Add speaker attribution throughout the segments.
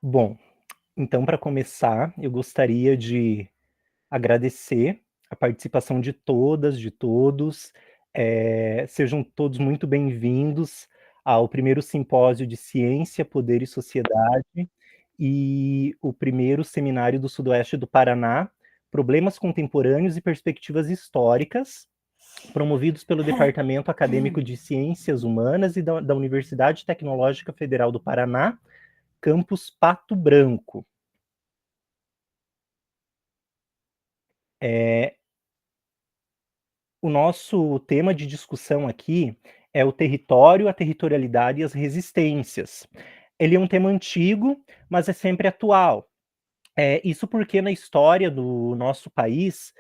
Speaker 1: Bom, então para começar, eu gostaria de agradecer a participação de todas, de todos. Sejam todos muito bem-vindos ao primeiro simpósio de Ciência, Poder e Sociedade e o primeiro seminário do Sudoeste do Paraná, Problemas Contemporâneos e Perspectivas Históricas, promovidos pelo Departamento Acadêmico de Ciências Humanas e da Universidade Tecnológica Federal do Paraná, campus Pato Branco. O nosso tema de discussão aqui é o território, a territorialidade e as resistências. Ele é um tema antigo, mas é sempre atual. Isso porque na história do nosso país,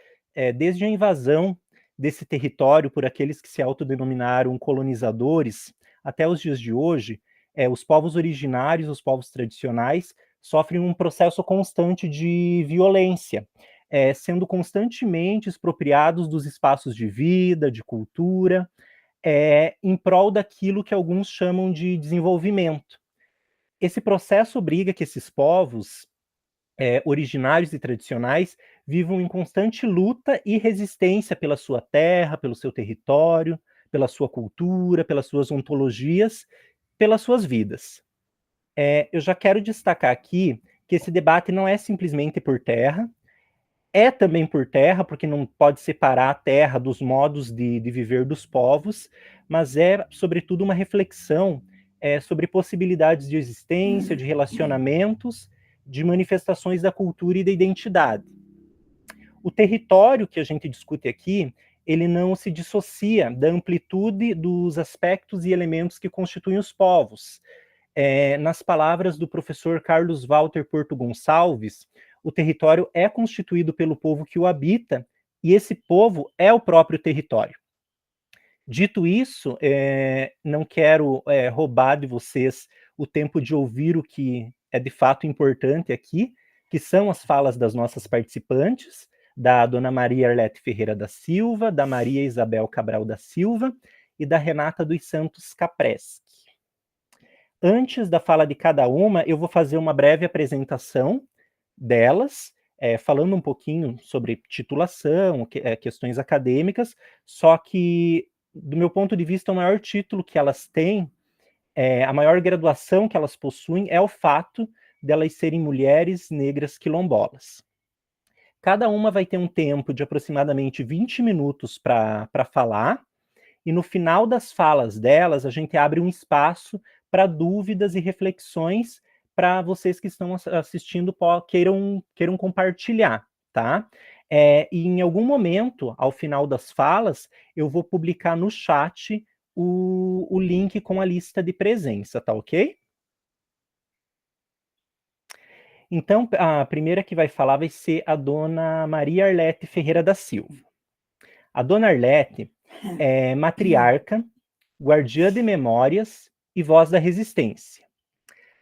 Speaker 1: desde a invasão desse território por aqueles que se autodenominaram colonizadores, até os dias de hoje, os povos originários, os povos tradicionais, sofrem um processo constante de violência, sendo constantemente expropriados dos espaços de vida, de cultura, em prol daquilo que alguns chamam de desenvolvimento. Esse processo obriga que esses povos originários e tradicionais vivam em constante luta e resistência pela sua terra, pelo seu território, pela sua cultura, pelas suas ontologias, pelas suas vidas. Eu já quero destacar aqui que esse debate não é simplesmente por terra, é também por terra, porque não pode separar a terra dos modos de viver dos povos, mas é, sobretudo, uma reflexão sobre possibilidades de existência, de relacionamentos, de manifestações da cultura e da identidade. O território que a gente discute aqui, ele não se dissocia da amplitude dos aspectos e elementos que constituem os povos. Nas palavras do professor Carlos Walter Porto Gonçalves, o território é constituído pelo povo que o habita, e esse povo é o próprio território. Dito isso, não quero roubar de vocês o tempo de ouvir o que é de fato importante aqui, que são as falas das nossas participantes, da dona Maria Arlete Ferreira da Silva, da Maria Isabel Cabral da Silva e da Renata dos Santos Capreschi. Antes da fala de cada uma, eu vou fazer uma breve apresentação delas, falando um pouquinho sobre titulação, questões acadêmicas, só que, do meu ponto de vista, o maior título que elas têm, a maior graduação que elas possuem é o fato delas serem mulheres negras quilombolas. Cada uma vai ter um tempo de aproximadamente 20 minutos para falar, e no final das falas delas, a gente abre um espaço para dúvidas e reflexões para vocês que estão assistindo queiram compartilhar, tá? E em algum momento, ao final das falas, eu vou publicar no chat o link com a lista de presença, tá ok? Então, a primeira que vai falar vai ser a dona Maria Arlete Ferreira da Silva. A dona Arlete é matriarca, guardiã de memórias e voz da resistência.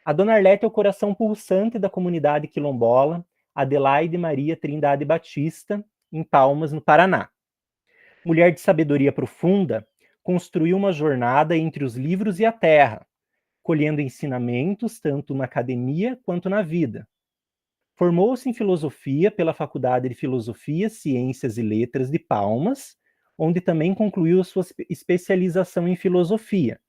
Speaker 1: A dona Arlete é o coração pulsante da comunidade quilombola Adelaide Maria Trindade Batista, em Palmas, no Paraná. Mulher de sabedoria profunda, construiu uma jornada entre os livros e a terra, colhendo ensinamentos tanto na academia quanto na vida. Formou-se em filosofia pela Faculdade de Filosofia, Ciências e Letras de Palmas, onde também concluiu a sua especialização em filosofia.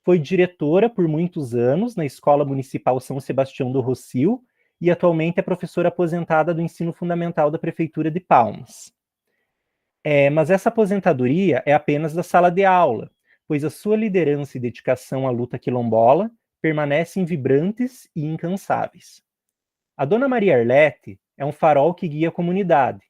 Speaker 1: Foi diretora por muitos anos na Escola Municipal São Sebastião do Rossio e atualmente é professora aposentada do ensino fundamental da Prefeitura de Palmas. Mas essa aposentadoria é apenas da sala de aula, pois a sua liderança e dedicação à luta quilombola permanecem vibrantes e incansáveis. A dona Maria Arlete é um farol que guia a comunidade,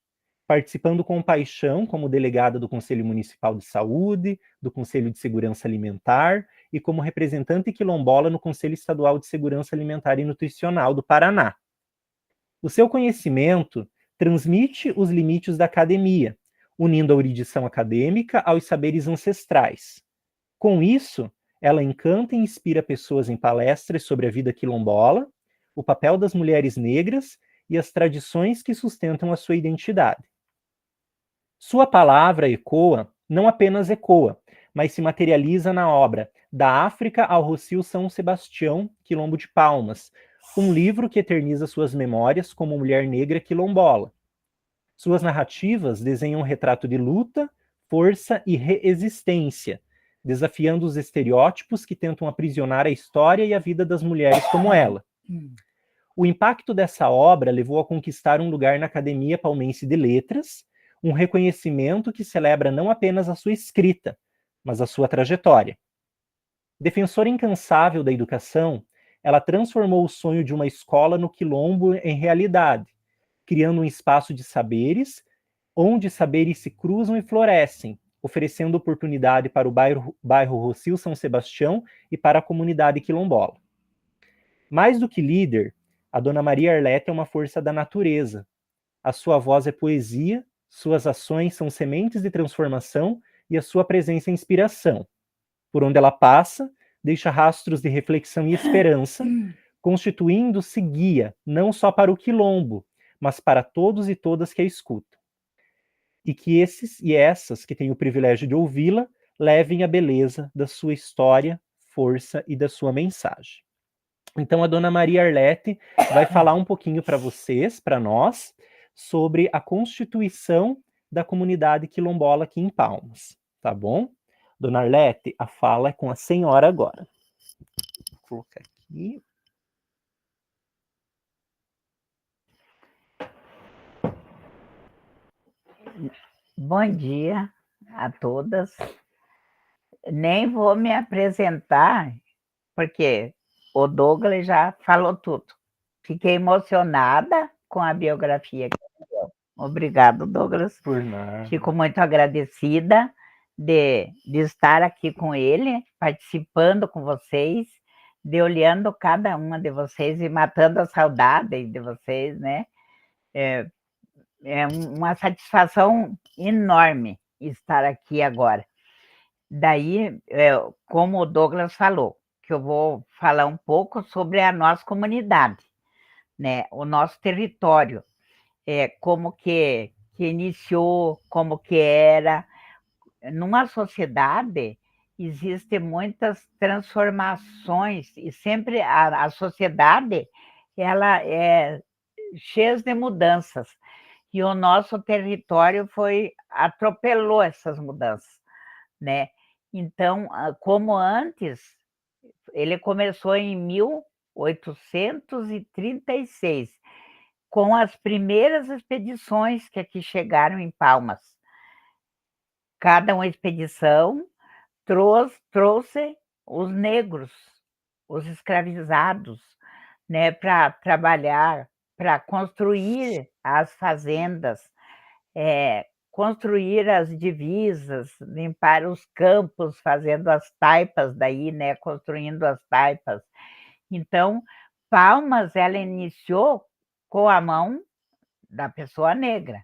Speaker 1: participando com paixão como delegada do Conselho Municipal de Saúde, do Conselho de Segurança Alimentar e como representante quilombola no Conselho Estadual de Segurança Alimentar e Nutricional do Paraná. O seu conhecimento transmite os limites da academia, unindo a erudição acadêmica aos saberes ancestrais. Com isso, ela encanta e inspira pessoas em palestras sobre a vida quilombola, o papel das mulheres negras e as tradições que sustentam a sua identidade. Sua palavra não apenas ecoa, mas se materializa na obra Da África ao Rocio São Sebastião, Quilombo de Palmas, um livro que eterniza suas memórias como mulher negra quilombola. Suas narrativas desenham um retrato de luta, força e resistência, desafiando os estereótipos que tentam aprisionar a história e a vida das mulheres como ela. O impacto dessa obra levou a conquistar um lugar na Academia Palmense de Letras, um reconhecimento que celebra não apenas a sua escrita, mas a sua trajetória. Defensora incansável da educação, ela transformou o sonho de uma escola no quilombo em realidade, criando um espaço de saberes, onde saberes se cruzam e florescem, oferecendo oportunidade para o bairro Rocio São Sebastião e para a comunidade quilombola. Mais do que líder, a Dona Maria Arlete é uma força da natureza. A sua voz é poesia, suas ações são sementes de transformação e a sua presença é inspiração. Por onde ela passa, deixa rastros de reflexão e esperança, constituindo-se guia não só para o quilombo, mas para todos e todas que a escutam. E que esses e essas que têm o privilégio de ouvi-la levem a beleza da sua história, força e da sua mensagem. Então a Dona Maria Arlete vai falar um pouquinho para vocês, para nós, sobre a constituição da comunidade quilombola aqui em Palmas, tá bom? Dona Arlete, a fala é com a senhora agora. Vou colocar aqui.
Speaker 2: Bom dia a todas. Nem vou me apresentar, porque o Douglas já falou tudo. Fiquei emocionada com a biografia que ele deu. Obrigado, Douglas.
Speaker 1: Por nada.
Speaker 2: Fico muito agradecida de estar aqui com ele, participando com vocês, de olhando cada uma de vocês e matando a saudade de vocês, né? É uma satisfação enorme estar aqui agora. Daí, como o Douglas falou, que eu vou falar um pouco sobre a nossa comunidade, né? O nosso território, como que iniciou, como que era. Numa sociedade, existem muitas transformações, e sempre a sociedade ela é cheia de mudanças. E o nosso território atropelou essas mudanças, né? Então, como antes, ele começou em 1836, com as primeiras expedições que aqui chegaram em Palmas. Cada uma expedição trouxe os negros, os escravizados, né, para trabalhar, para construir as fazendas, construir as divisas, limpar os campos, fazendo as taipas daí, né, construindo as taipas. Então, Palmas, ela iniciou com a mão da pessoa negra,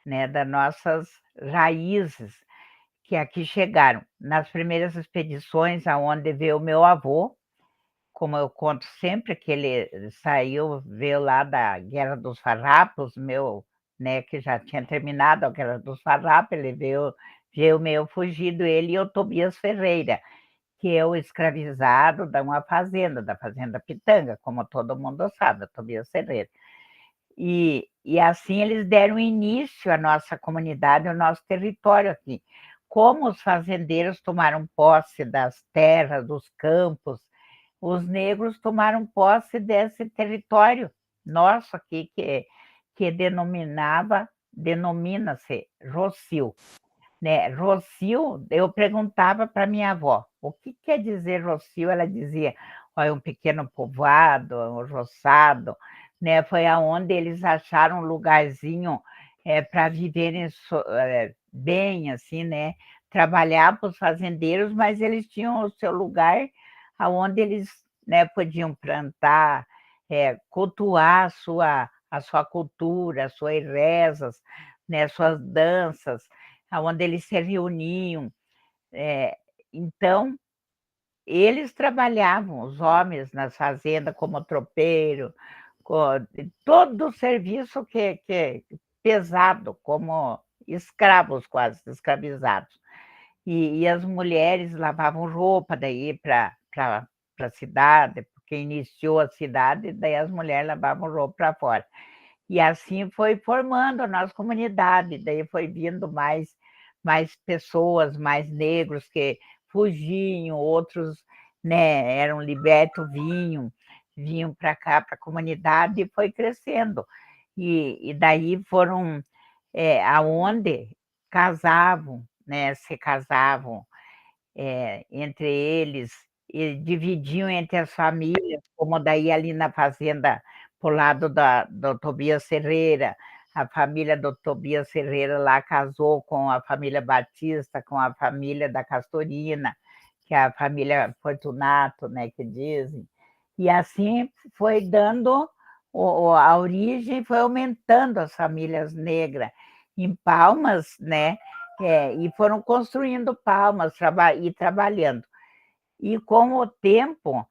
Speaker 2: né, das nossas raízes, que aqui chegaram. Nas primeiras expedições, aonde veio o meu avô, como eu conto sempre, que ele veio lá da Guerra dos Farrapos, né, que já tinha terminado a Guerra dos Farrapos, ele veio meio fugido, ele e o Tobias Ferreira, que é o escravizado da Fazenda Pitanga, como todo mundo sabe, o Tobias Ferreira. E assim eles deram início à nossa comunidade, ao nosso território aqui. Como os fazendeiros tomaram posse das terras, dos campos, os negros tomaram posse desse território nosso aqui, que denomina-se Rocio. Né? Rocio, eu perguntava para minha avó, o que quer dizer Rocio? Ela dizia, é um pequeno povoado, um roçado, né? Foi aonde eles acharam um lugarzinho para viverem bem, assim, né? Trabalhar para os fazendeiros, mas eles tinham o seu lugar aonde eles, né, podiam plantar, cultuar a sua cultura, as suas rezas, né, suas danças, onde eles se reuniam. Então, eles trabalhavam, os homens nas fazendas, como tropeiro, todo o serviço que pesado, como escravos quase, escravizados. E as mulheres lavavam roupa daí para a cidade, que iniciou a cidade, daí as mulheres lavavam roupa para fora. E assim foi formando a nossa comunidade, daí foi vindo mais pessoas, mais negros que fugiam, outros, né, eram libertos, vinham para cá, para a comunidade, e foi crescendo. E daí foram aonde casavam, né, se casavam entre eles, e dividiam entre as famílias, como daí ali na fazenda, para o lado do Tobias Ferreira, a família do Tobias Ferreira lá casou com a família Batista, com a família da Castorina, que é a família Fortunato, né, que dizem. E assim foi dando a origem, foi aumentando as famílias negras. Em Palmas, né, e foram construindo Palmas e trabalhando. E com o tempo,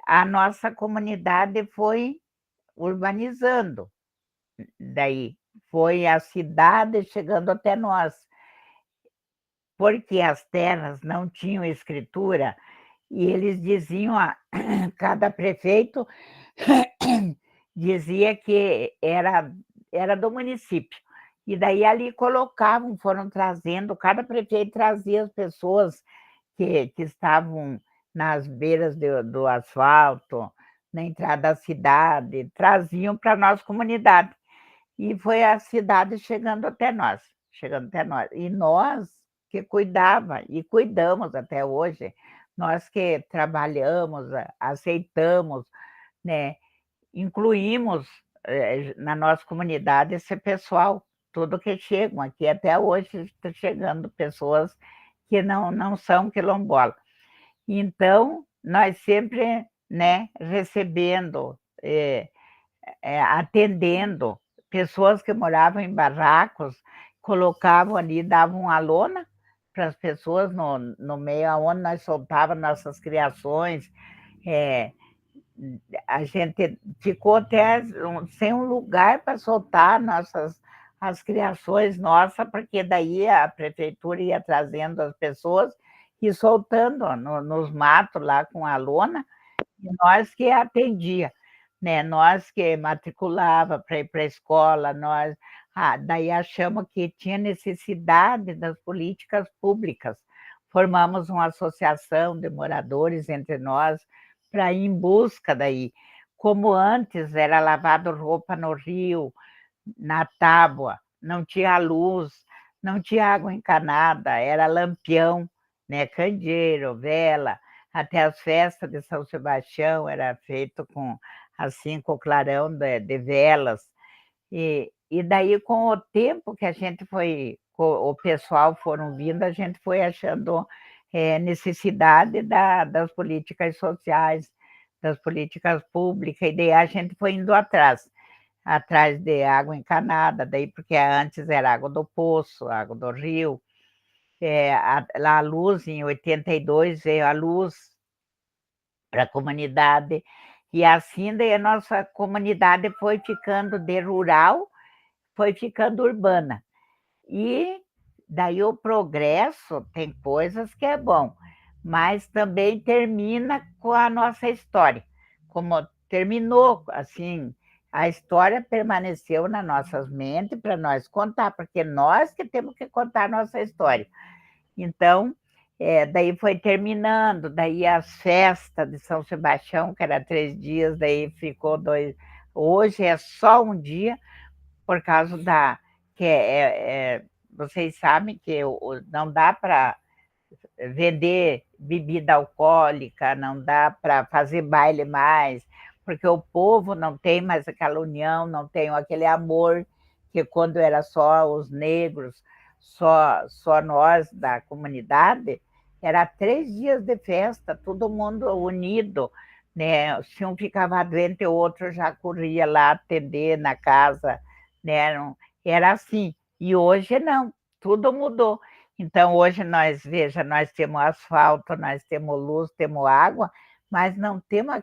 Speaker 2: a nossa comunidade foi urbanizando. Daí foi a cidade chegando até nós, porque as terras não tinham escritura, e eles diziam, cada prefeito dizia que era do município. E daí ali colocavam, foram trazendo, cada prefeito trazia as pessoas que estavam nas beiras do asfalto, na entrada da cidade, traziam para a nossa comunidade. E foi a cidade chegando até nós, chegando até nós. E nós que cuidava e cuidamos até hoje, nós que trabalhamos, aceitamos, né, incluímos na nossa comunidade esse pessoal, tudo que chegam aqui. Até hoje está chegando pessoas que não são quilombolas. Então, nós sempre, né, recebendo, atendendo pessoas que moravam em barracos, colocavam ali, davam uma lona para as pessoas no meio onde nós soltávamos nossas criações. A gente ficou até sem um lugar para soltar as criações nossas, porque daí a prefeitura ia trazendo as pessoas e soltando nos matos lá com a lona, e nós que atendia, né? Nós que matriculava para ir para a escola, daí achamos que tinha necessidade das políticas públicas. Formamos uma associação de moradores entre nós para ir em busca daí. Como antes era lavado roupa no rio, na tábua, não tinha luz, não tinha água encanada, era lampião, né? Candeeiro, vela, até as festas de São Sebastião era feito assim, com clarão de velas. E daí, com o tempo que a gente foi, o pessoal foram vindo, a gente foi achando necessidade das políticas sociais, das políticas públicas, e daí a gente foi indo atrás de água encanada, daí porque antes era água do poço, água do rio. A luz, em 82, veio a luz para a comunidade, e assim daí a nossa comunidade foi ficando de rural, foi ficando urbana. E daí o progresso tem coisas que é bom, mas também termina com a nossa história. Como terminou, assim, a história permaneceu nas nossas mentes para nós contar, porque nós que temos que contar a nossa história. Então, daí foi terminando, daí as festas de São Sebastião, que era 3 dias, daí ficou 2. Hoje é só um dia, por causa que vocês sabem que não dá para vender bebida alcoólica, não dá para fazer baile mais, porque o povo não tem mais aquela união, não tem aquele amor que quando era só os negros, só nós da comunidade, era 3 dias de festa, todo mundo unido, né? Se um ficava doente, o outro já corria lá atender na casa, né? Era assim. E hoje não, tudo mudou. Então, hoje veja, nós temos asfalto, nós temos luz, temos água, mas não temos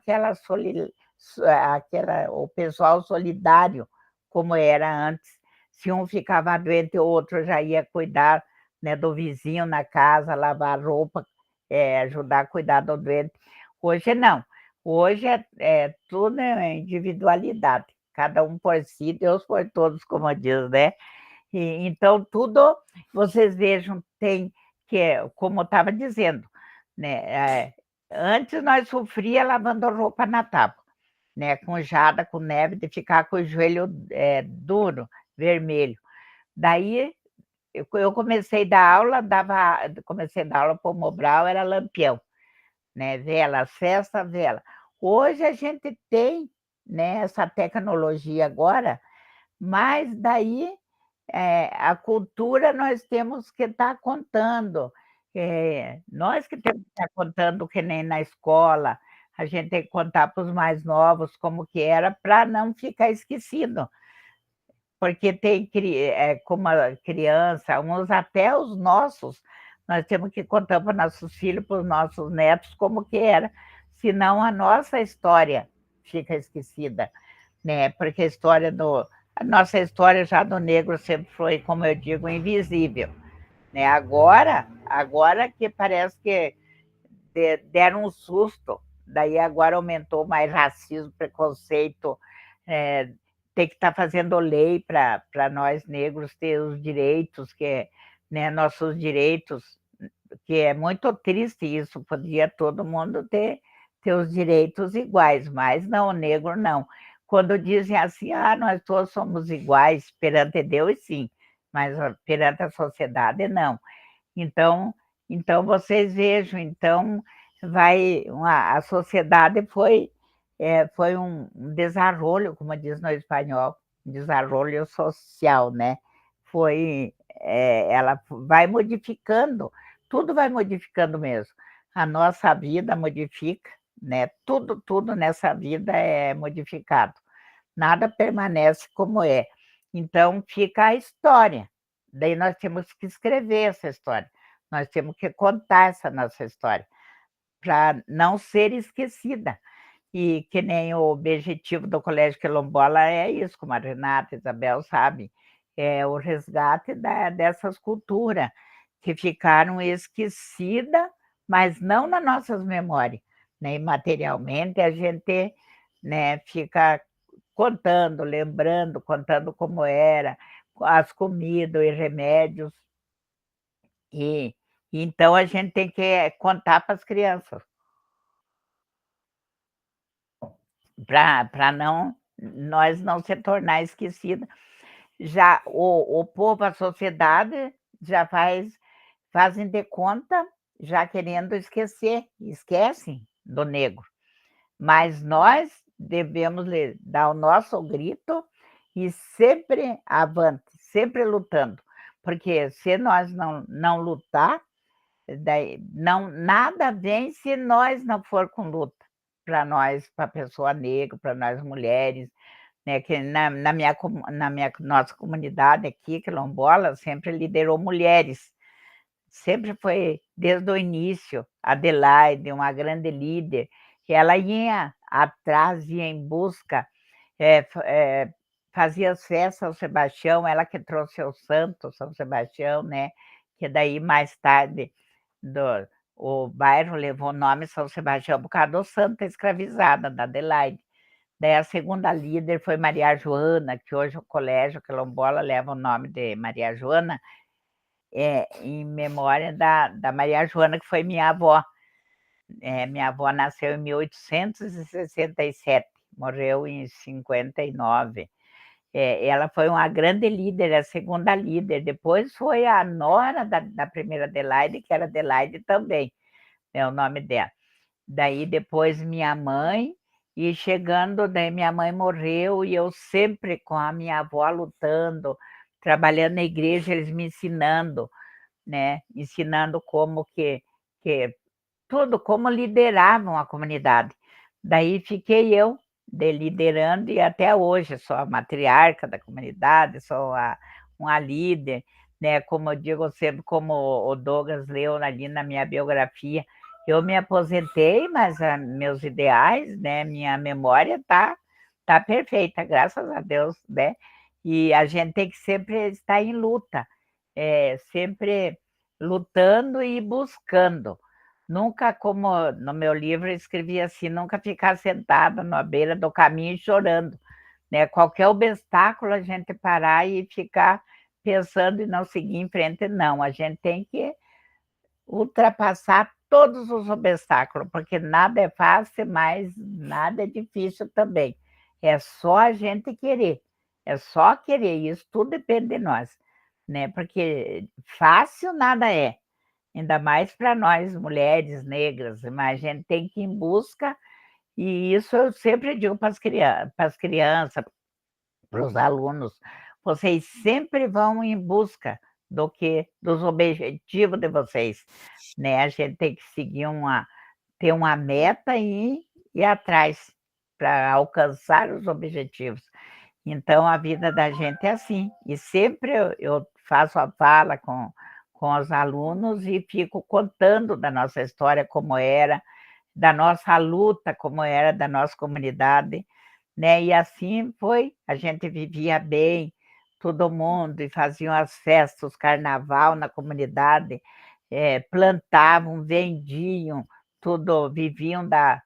Speaker 2: o pessoal solidário como era antes. Se um ficava doente, o outro já ia cuidar, né, do vizinho na casa, lavar roupa, ajudar a cuidar do doente. Hoje não. Hoje tudo é individualidade, cada um por si, Deus por todos, como diz, né? Então, tudo, vocês vejam, tem que, como eu estava dizendo, né? Antes nós sofria lavando roupa na tábua, né? Com jada, com neve, de ficar com o joelho duro, vermelho. Daí eu comecei a dar aula, comecei a dar aula para o Mobral, era lampião, né? Vela, festa, vela. Hoje a gente tem, né, essa tecnologia agora, mas daí a cultura nós temos que estar contando. Nós que temos que estar contando que nem na escola, a gente tem que contar para os mais novos como que era, para não ficar esquecido. Porque tem como a criança, uns até os nossos, nós temos que contar para nossos filhos, para os nossos netos, como que era, senão a nossa história fica esquecida, né? Porque a nossa história já do negro sempre foi, como eu digo, invisível, né? Agora que parece que deram um susto, daí agora aumentou mais racismo, preconceito, é, tem que estar fazendo lei para nós negros ter os direitos, né, nossos direitos, que é muito triste isso, podia todo mundo ter os direitos iguais, mas não, o negro não. Quando dizem assim, nós todos somos iguais perante Deus, sim, mas perante a sociedade, não. Então, então vocês vejam, então a sociedade foi um desarrollo, como diz no espanhol, um desarrollo social, né? Ela vai modificando, tudo vai modificando mesmo. A nossa vida modifica, né? Tudo nessa vida é modificado. Nada permanece como é. Então fica a história. Daí nós temos que escrever essa história. Nós temos que contar essa nossa história para não ser esquecida. E que nem o objetivo do Colégio Quilombola é isso, como a Renata, a Isabel sabe, é o resgate dessas culturas que ficaram esquecidas, mas não nas nossas memórias. Né? Materialmente, a gente, né, fica contando, lembrando, contando como era, as comidas e remédios. E então a gente tem que contar para as crianças, para nós não se tornar esquecidos. Já o povo, a sociedade, já fazem de conta, já querendo esquecer, esquecem do negro. Mas nós devemos dar o nosso grito e sempre avante, sempre lutando, porque se nós não lutar, daí não, nada vem se nós não for com luta, para nós, para a pessoa negra, para nós mulheres, né, que na nossa comunidade aqui, quilombola, sempre liderou mulheres, sempre foi, desde o início, Adelaide, uma grande líder, que ela ia atrás, ia em busca, fazia as festas São Sebastião, ela que trouxe o santo São Sebastião, né, que daí mais tarde do, o bairro levou o nome São Sebastião por causa do santo escravizada, da Adelaide. Daí a segunda líder foi Maria Joana, que hoje o Colégio Quilombola leva o nome de Maria Joana, em memória da Maria Joana, que foi minha avó. Minha avó nasceu em 1867, morreu em 59. Ela foi uma grande líder, a segunda líder. Depois foi a nora da primeira Adelaide, que era Adelaide também, é o nome dela. Daí depois minha mãe, e chegando, daí minha mãe morreu, e eu sempre com a minha avó lutando, trabalhando na igreja, eles me ensinando, né? Ensinando como que tudo, como lideravam a comunidade. Daí fiquei eu liderando, e até hoje sou a matriarca da comunidade, sou uma líder, né? Como eu digo sempre, como o Douglas leu ali na minha biografia, eu me aposentei, mas meus ideais, né? Minha memória tá perfeita, graças a Deus, né? E a gente tem que sempre estar em luta, sempre lutando e buscando. nunca, como no meu livro eu escrevi assim, nunca ficar sentada na beira do caminho chorando, né? Qualquer obstáculo a gente parar e ficar pensando e não seguir em frente, não. A gente tem que ultrapassar todos os obstáculos, porque nada é fácil, mas nada é difícil também. É só a gente querer, é só querer, isso tudo depende de nós, né? Porque fácil nada é, ainda mais para nós mulheres negras, mas a gente tem que ir em busca, e isso eu sempre digo para as crianças, para os alunos, vocês sempre vão em busca dos objetivos de vocês, né? A gente tem que ter uma meta e ir atrás para alcançar os objetivos. Então, a vida da gente é assim. E sempre eu faço a fala com os alunos e fico contando da nossa história, como era, da nossa luta, como era, da nossa comunidade, né? E assim foi, a gente vivia bem, todo mundo, e faziam as festas, carnaval na comunidade, plantavam, vendiam, tudo, viviam da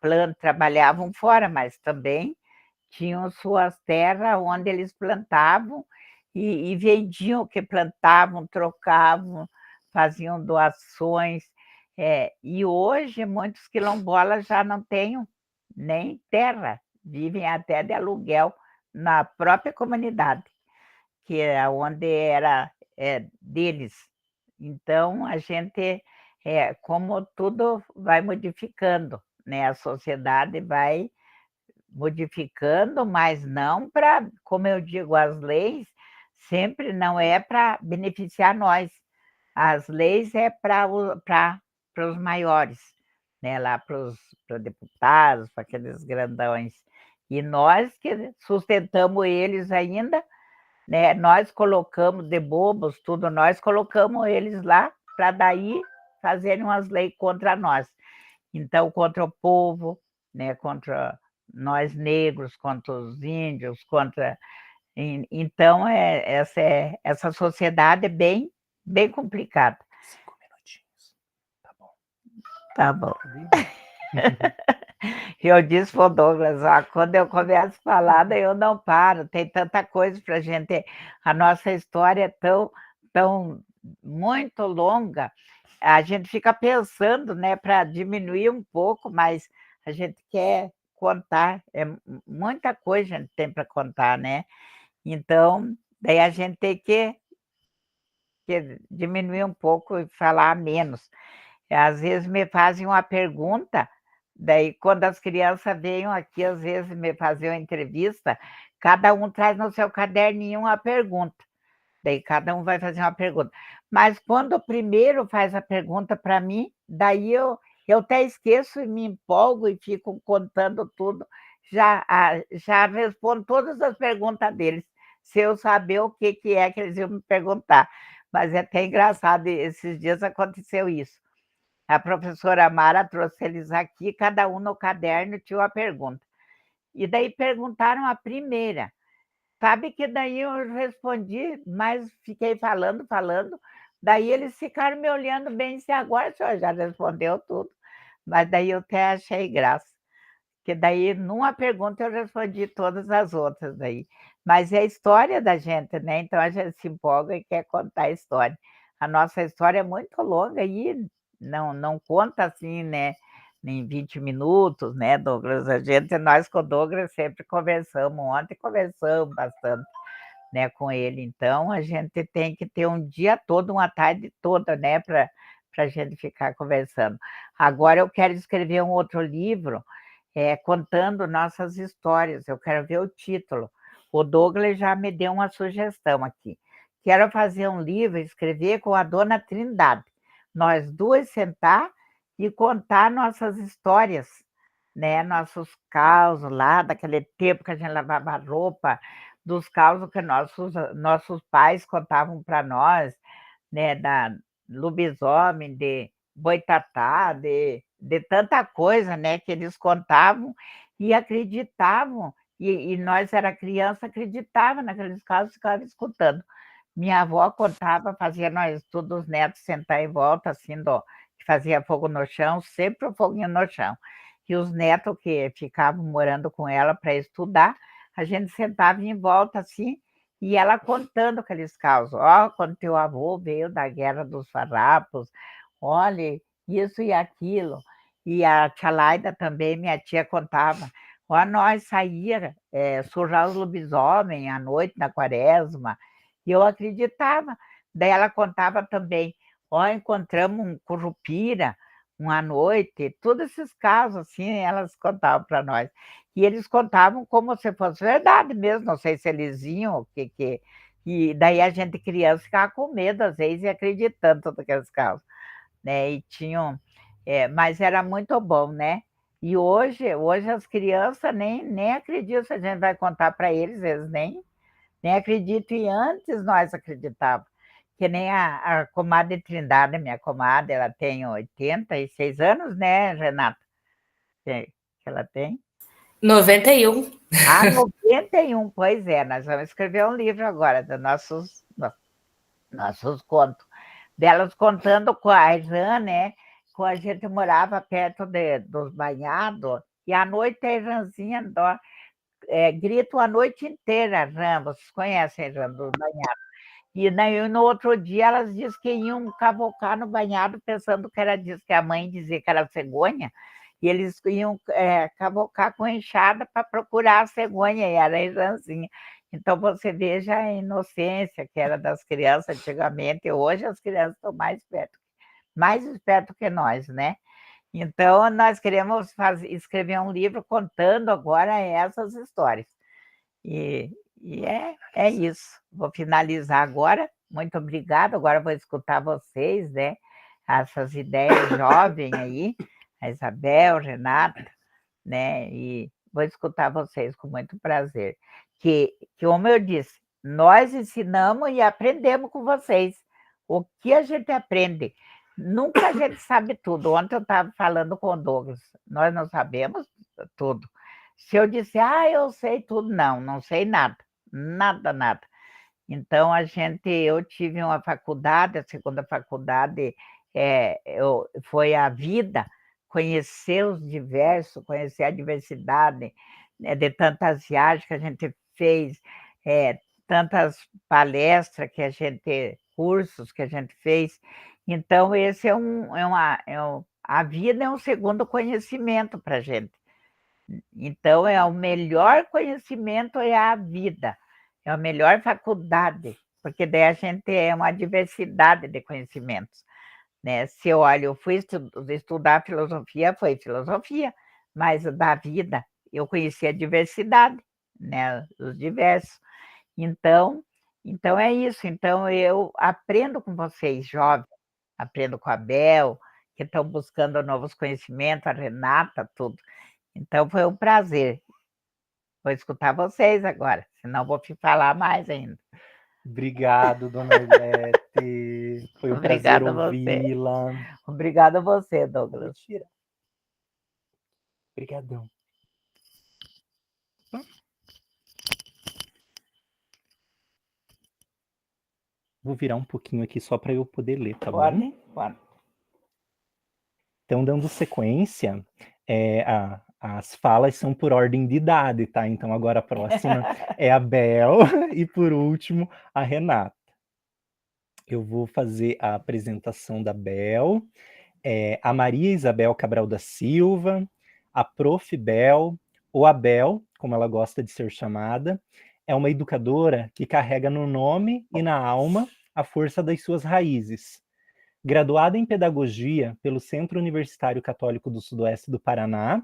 Speaker 2: planta, trabalhavam fora, mas também tinham suas terras onde eles plantavam e vendiam o que plantavam, trocavam, faziam doações. E hoje muitos quilombolas já não têm nem terra, vivem até de aluguel na própria comunidade, que é onde era deles. Então, a gente, como tudo vai modificando, né? A sociedade vai modificando, mas não para, como eu digo, as leis sempre não é para beneficiar nós. As leis é para os maiores, né? Lá para os deputados, para aqueles grandões. E nós que sustentamos eles ainda, né? Nós colocamos de bobos, tudo, nós colocamos eles lá para daí fazerem umas leis contra nós. Então, contra o povo, né? Contra nós negros, contra os índios, contra. Então, essa sociedade é bem complicada.
Speaker 1: 5 minutinhos. Tá bom.
Speaker 2: Tá bom. Eu disse para o Douglas, ó, quando eu começo a falar, daí eu não paro, tem tanta coisa para a gente. A nossa história é tão muito longa, a gente fica pensando, né, para diminuir um pouco, mas a gente quer contar, muita coisa a gente tem para contar, né? Então, daí a gente tem que diminuir um pouco e falar menos. Às vezes me fazem uma pergunta, daí quando as crianças vêm aqui, às vezes me fazer uma entrevista, cada um traz no seu caderninho uma pergunta. Daí cada um vai fazer uma pergunta. Mas quando o primeiro faz a pergunta para mim, daí eu até esqueço e me empolgo e fico contando tudo. Já respondo todas as perguntas deles, se eu saber o que é que eles iam me perguntar. Mas é até engraçado, esses dias aconteceu isso. A professora Mara trouxe eles aqui, cada um no caderno tinha uma pergunta. E daí perguntaram a primeira. Sabe que daí eu respondi, mas fiquei falando. Daí eles ficaram me olhando bem, se agora o senhor já respondeu tudo. Mas daí eu até achei graça, que daí numa pergunta eu respondi todas as outras daí. Mas é a história da gente, né? Então a gente se empolga e quer contar a história. A nossa história é muito longa e não conta assim, né? Em 20 minutos, né, Douglas? Nós com o Douglas sempre conversamos, ontem conversamos bastante, né, com ele. Então, a gente tem que ter um dia todo, uma tarde toda, né, para a gente ficar conversando. Agora eu quero escrever um outro livro, contando nossas histórias. Eu quero ver o título. O Douglas já me deu uma sugestão aqui. Quero fazer um livro, escrever com a Dona Trindade. Nós duas sentar e contar nossas histórias, né? Nossos causos lá, daquele tempo que a gente lavava roupa, dos causos que nossos pais contavam para nós, né? Da lobisomem, de boitatá, de tanta coisa, né? Que eles contavam e acreditavam, e nós era criança, acreditava naqueles casos, ficava escutando. Minha avó contava, fazia nós todos os netos sentar em volta, assim, que fazia fogo no chão, sempre o foguinho no chão. E os netos que ficavam morando com ela para estudar, a gente sentava em volta assim, e ela contando aqueles causos. Ó, quando teu avô veio da Guerra dos Farrapos, olha, isso e aquilo. E a tia Laida também, minha tia contava. Ó, nós saía surrar os lobisomem à noite na quaresma, e eu acreditava. Daí ela contava também, ó, encontramos um curupira uma noite, todos esses casos assim, elas contavam para nós. E eles contavam como se fosse verdade mesmo, não sei se eles iam, o que. E daí a gente, criança, ficava com medo, às vezes, e acreditando em todos aqueles casos, né? E tinham. Mas era muito bom, né? E hoje as crianças nem acreditam se a gente vai contar para eles, eles nem acreditam, e antes nós acreditávamos. Que nem a comadre Trindade, minha comadre, ela tem 86 anos, né, Renata? Que ela tem?
Speaker 3: 91.
Speaker 2: Ah, 91, pois é, nós vamos escrever um livro agora dos nossos contos. Delas contando com a irmã, né? Quando a gente morava perto dos banhados, e à noite a irmãzinha grita a noite inteira, a rã, vocês conhecem a rã dos banhados. E daí, no outro dia, elas diziam que iam cavocar no banhado, pensando que era disso, que a mãe dizia que era cegonha, e eles iam cavocar com enxada para procurar a cegonha, e era a irmãzinha. Então, você veja a inocência que era das crianças antigamente, e hoje as crianças estão mais espertas que nós, né? Então, nós queremos escrever um livro contando agora essas histórias. E é isso. Vou finalizar agora. Muito obrigada. Agora vou escutar vocês, né? Essas ideias jovens aí, a Isabel, Renata, né? E vou escutar vocês com muito prazer. Como eu disse, nós ensinamos e aprendemos com vocês. O que a gente aprende? Nunca a gente sabe tudo. Ontem eu estava falando com o Douglas. Nós não sabemos tudo. Se eu disser, eu sei tudo, não sei nada. Nada, nada. Então, eu tive uma faculdade, a segunda faculdade foi a vida, conhecer os diversos, conhecer a diversidade, né, de tantas viagens que a gente fez, tantas palestras que cursos que a gente fez. Então, esse a vida é um segundo conhecimento para a gente. Então, o melhor conhecimento é a vida, é a melhor faculdade, porque daí a gente é uma diversidade de conhecimentos, né? Se eu fui estudar filosofia, foi filosofia, mas da vida eu conheci a diversidade, né? Os diversos. Então é isso. Então eu aprendo com vocês, jovens, aprendo com a Bel, que estão buscando novos conhecimentos, a Renata, tudo. Então foi um prazer. Vou escutar vocês agora, senão vou falar mais ainda.
Speaker 1: Obrigado, dona Arlete. Foi um prazer
Speaker 2: Obrigada a você.
Speaker 1: ouvi-la.
Speaker 2: Obrigada a você, Douglas.
Speaker 1: Mentira. Obrigadão. Vou virar um pouquinho aqui só para eu poder ler, tá bom?
Speaker 2: Pode.
Speaker 1: Então, dando sequência, as falas são por ordem de idade, tá? Então, agora a próxima é a Bel e, por último, a Renata. Eu vou fazer a apresentação da Bel, a Maria Isabel Cabral da Silva, a Prof. Bel, ou a Bel, como ela gosta de ser chamada, é uma educadora que carrega no nome e na alma a força das suas raízes. Graduada em Pedagogia pelo Centro Universitário Católico do Sudoeste do Paraná,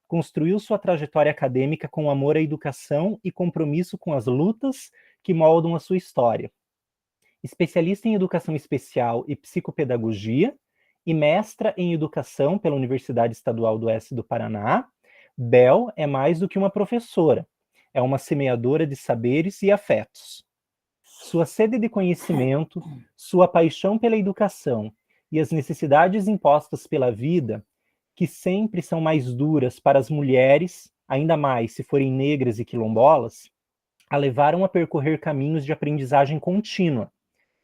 Speaker 1: construiu sua trajetória acadêmica com amor à educação e compromisso com as lutas que moldam a sua história. Especialista em Educação Especial e Psicopedagogia e mestra em Educação pela Universidade Estadual do Oeste do Paraná, Bel é mais do que uma professora, é uma semeadora de saberes e afetos. Sua sede de conhecimento, sua paixão pela educação e as necessidades impostas pela vida, que sempre são mais duras para as mulheres, ainda mais se forem negras e quilombolas, a levaram a percorrer caminhos de aprendizagem contínua,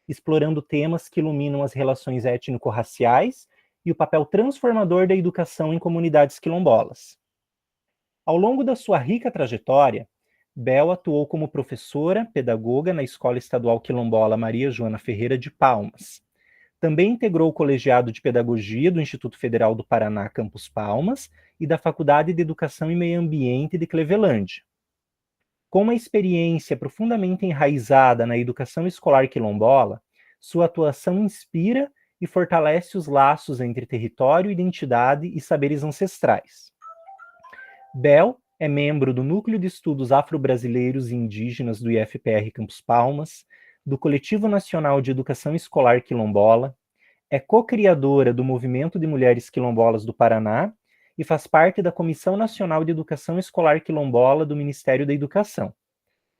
Speaker 1: explorando temas que iluminam as relações étnico-raciais e o papel transformador da educação em comunidades quilombolas. Ao longo da sua rica trajetória, Bel atuou como professora, pedagoga na Escola Estadual Quilombola Maria Joana Ferreira de Palmas. Também integrou o Colegiado de Pedagogia do Instituto Federal do Paraná, Campus Palmas, e da Faculdade de Educação e Meio Ambiente de Clevelândia. Com uma experiência profundamente enraizada na educação escolar quilombola, sua atuação inspira e fortalece os laços entre território, identidade e saberes ancestrais. Bel é membro do Núcleo de Estudos Afro-Brasileiros e Indígenas do IFPR Campus Palmas, do Coletivo Nacional de Educação Escolar Quilombola, é co-criadora do Movimento de Mulheres Quilombolas do Paraná e faz parte da Comissão Nacional de Educação Escolar Quilombola do Ministério da Educação.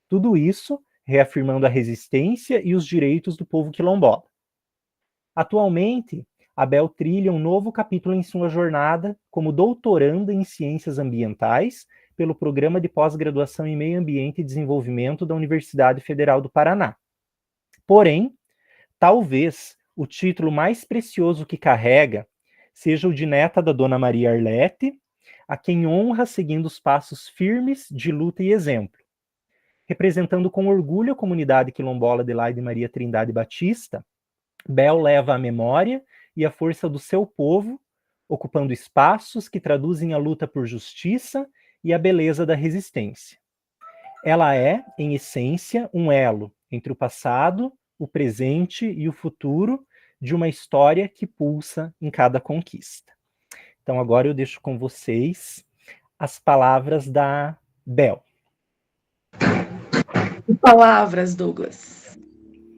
Speaker 1: Tudo isso reafirmando a resistência e os direitos do povo quilombola. Atualmente, a Bel trilha um novo capítulo em sua jornada como doutoranda em Ciências Ambientais pelo Programa de Pós-Graduação em Meio Ambiente e Desenvolvimento da Universidade Federal do Paraná. Porém, talvez o título mais precioso que carrega seja o de neta da Dona Maria Arlete, a quem honra seguindo os passos firmes de luta e exemplo. Representando com orgulho a comunidade quilombola Adelaide Maria Trindade Batista, Bel leva a memória e a força do seu povo, ocupando espaços que traduzem a luta por justiça e a beleza da resistência. Ela é, em essência, um elo entre o passado, o presente e o futuro de uma história que pulsa em cada conquista. Então agora eu deixo com vocês as palavras da Bel.
Speaker 4: Palavras, Douglas.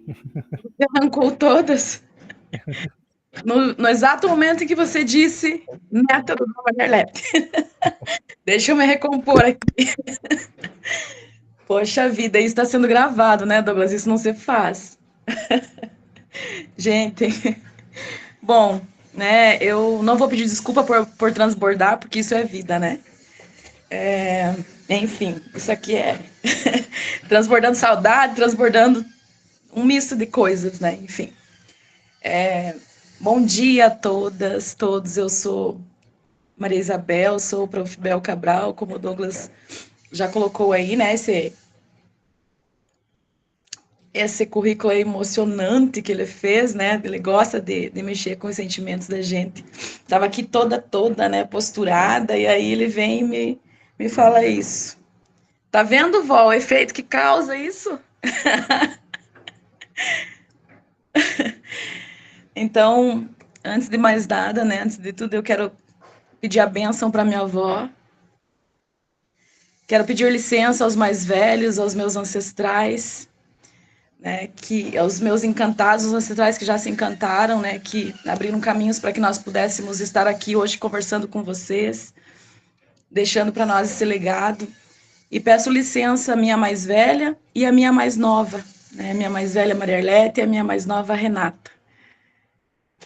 Speaker 4: Você arrancou todas. No exato momento em que você disse neta do Dona Arlete. Deixa eu me recompor aqui. Poxa vida, isso está sendo gravado, né, Douglas? Isso não se faz. Gente, bom, né, eu não vou pedir desculpa por transbordar, porque isso é vida, né? Enfim, isso aqui é transbordando saudade, transbordando um misto de coisas, né? Enfim. Bom dia a todas, todos. Eu sou Maria Isabel, sou o Prof. Bel Cabral, como o Douglas já colocou aí, né? Esse currículo aí emocionante que ele fez, né? Ele gosta de mexer com os sentimentos da gente. Estava aqui toda, né, posturada, e aí ele vem e me fala isso. Tá vendo, vó, o efeito que causa isso? Então, antes de mais nada, né, antes de tudo, eu quero pedir a bênção para minha avó. Quero pedir licença aos mais velhos, aos meus ancestrais, né, aos meus encantados, os ancestrais que já se encantaram, né, que abriram caminhos para que nós pudéssemos estar aqui hoje conversando com vocês, deixando para nós esse legado. E peço licença à minha mais velha e à minha mais nova, né, minha mais velha Maria Arlete e a minha mais nova Renata.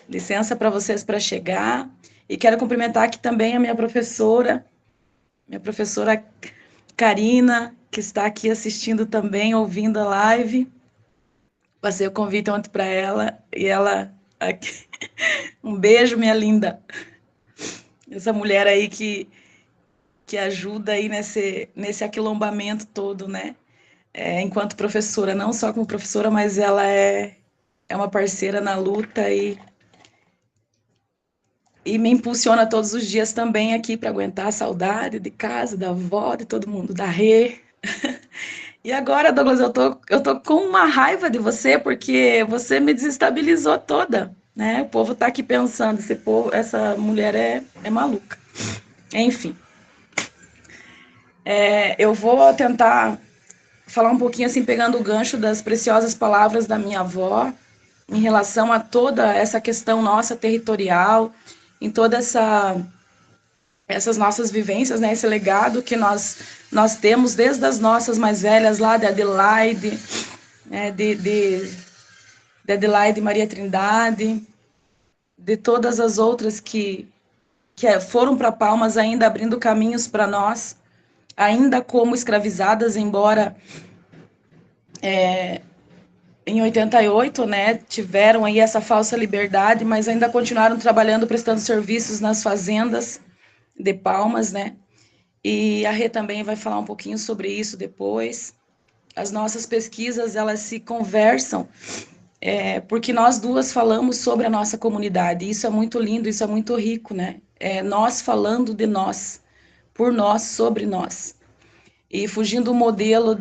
Speaker 4: Licença para vocês para chegar. E quero cumprimentar aqui também a minha professora Karina, que está aqui assistindo também, ouvindo a live. Passei o convite ontem para ela, e ela... Aqui. Um beijo, minha linda. Essa mulher aí que ajuda aí nesse aquilombamento todo, né? Enquanto professora, não só como professora, mas ela é uma parceira na luta e me impulsiona todos os dias também aqui para aguentar a saudade de casa, da avó, de todo mundo, da Rê. E agora, Douglas, eu tô com uma raiva de você, porque você me desestabilizou toda, né? O povo tá aqui pensando, essa mulher é maluca. Enfim. Eu vou tentar falar um pouquinho, assim, pegando o gancho das preciosas palavras da minha avó, em relação a toda essa questão nossa territorial, em toda essas nossas vivências, né, esse legado que nós temos desde as nossas mais velhas lá de Adelaide, né, de Adelaide Maria Trindade, de todas as outras que foram para Palmas ainda abrindo caminhos para nós, ainda como escravizadas, embora em 88, né, tiveram aí essa falsa liberdade, mas ainda continuaram trabalhando, prestando serviços nas fazendas de Palmas, né? E a Rê também vai falar um pouquinho sobre isso depois. As nossas pesquisas, elas se conversam, porque nós duas falamos sobre a nossa comunidade. Isso é muito lindo, isso é muito rico, né? Nós falando de nós, por nós, sobre nós. E fugindo do modelo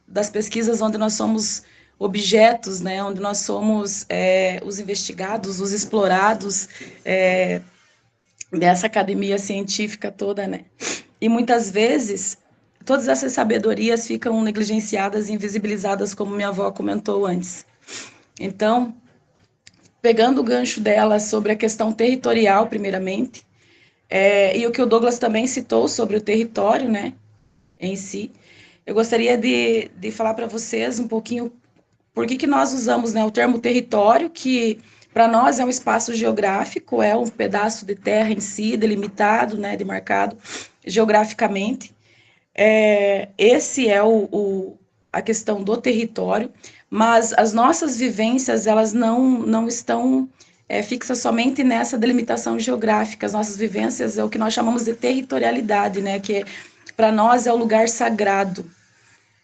Speaker 4: das pesquisas onde nós somos objetos, né? Onde nós somos os investigados, os explorados dessa academia científica toda, né? E muitas vezes todas essas sabedorias ficam negligenciadas e invisibilizadas, como minha avó comentou antes. Então, pegando o gancho dela sobre a questão territorial, primeiramente, e o que o Douglas também citou sobre o território, né, em si, eu gostaria de falar para vocês um pouquinho por que nós usamos, né, o termo território, que para nós é um espaço geográfico, é um pedaço de terra em si, delimitado, né, demarcado geograficamente. Esse é a questão do território, mas as nossas vivências, elas não estão fixas somente nessa delimitação geográfica. As nossas vivências é o que nós chamamos de territorialidade, né, que para nós é o lugar sagrado,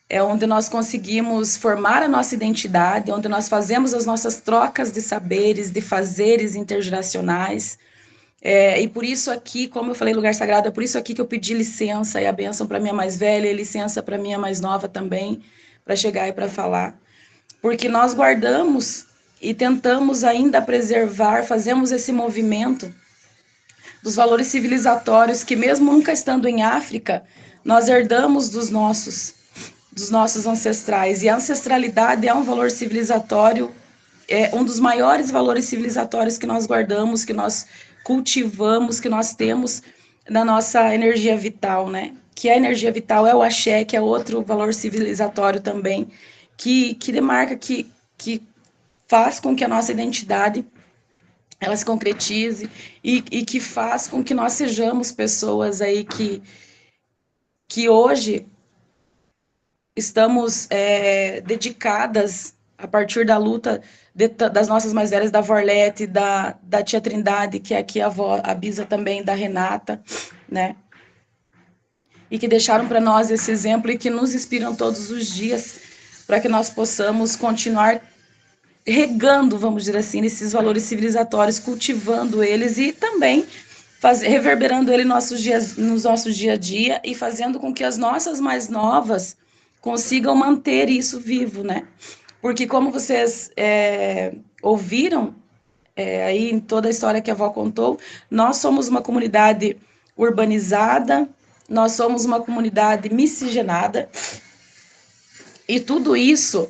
Speaker 4: é onde nós conseguimos formar a nossa identidade, onde nós fazemos as nossas trocas de saberes, de fazeres intergeracionais. E por isso aqui, como eu falei, lugar sagrado, é por isso aqui que eu pedi licença e a bênção para minha mais velha e licença para minha mais nova também, para chegar e para falar. Porque nós guardamos e tentamos ainda preservar, fazemos esse movimento dos valores civilizatórios que, mesmo nunca estando em África, nós herdamos dos nossos ancestrais. E a ancestralidade é um valor civilizatório, é um dos maiores valores civilizatórios que nós guardamos, que nós cultivamos, que nós temos na nossa energia vital, né? Que a energia vital é o axé, que é outro valor civilizatório também, que demarca, que faz com que a nossa identidade ela se concretize e que faz com que nós sejamos pessoas aí que hoje estamos dedicadas a partir da luta das nossas mais velhas, da Vorlete, da tia Trindade, que é aqui a avó, a bisa também, da Renata, né? E que deixaram para nós esse exemplo e que nos inspiram todos os dias para que nós possamos continuar regando, vamos dizer assim, esses valores civilizatórios, cultivando eles e também reverberando ele nos nossos dia a dia e fazendo com que as nossas mais novas consigam manter isso vivo, né? Porque como vocês ouviram aí em toda a história que a avó contou, nós somos uma comunidade urbanizada, nós somos uma comunidade miscigenada, e tudo isso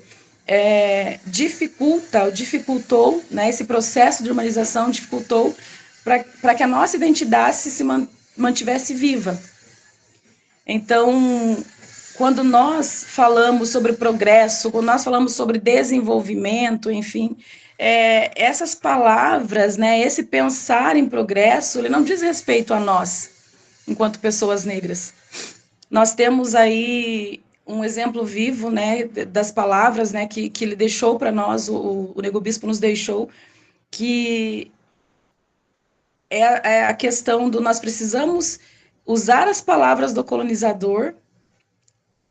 Speaker 4: dificultou, né, esse processo de urbanização dificultou para que a nossa identidade se mantivesse viva. Então, quando nós falamos sobre progresso, quando nós falamos sobre desenvolvimento, enfim, essas palavras, né, esse pensar em progresso, ele não diz respeito a nós, enquanto pessoas negras. Nós temos aí um exemplo vivo, né, das palavras, né, que ele deixou para nós, o Nego Bispo nos deixou, que é a questão do nós precisamos usar as palavras do colonizador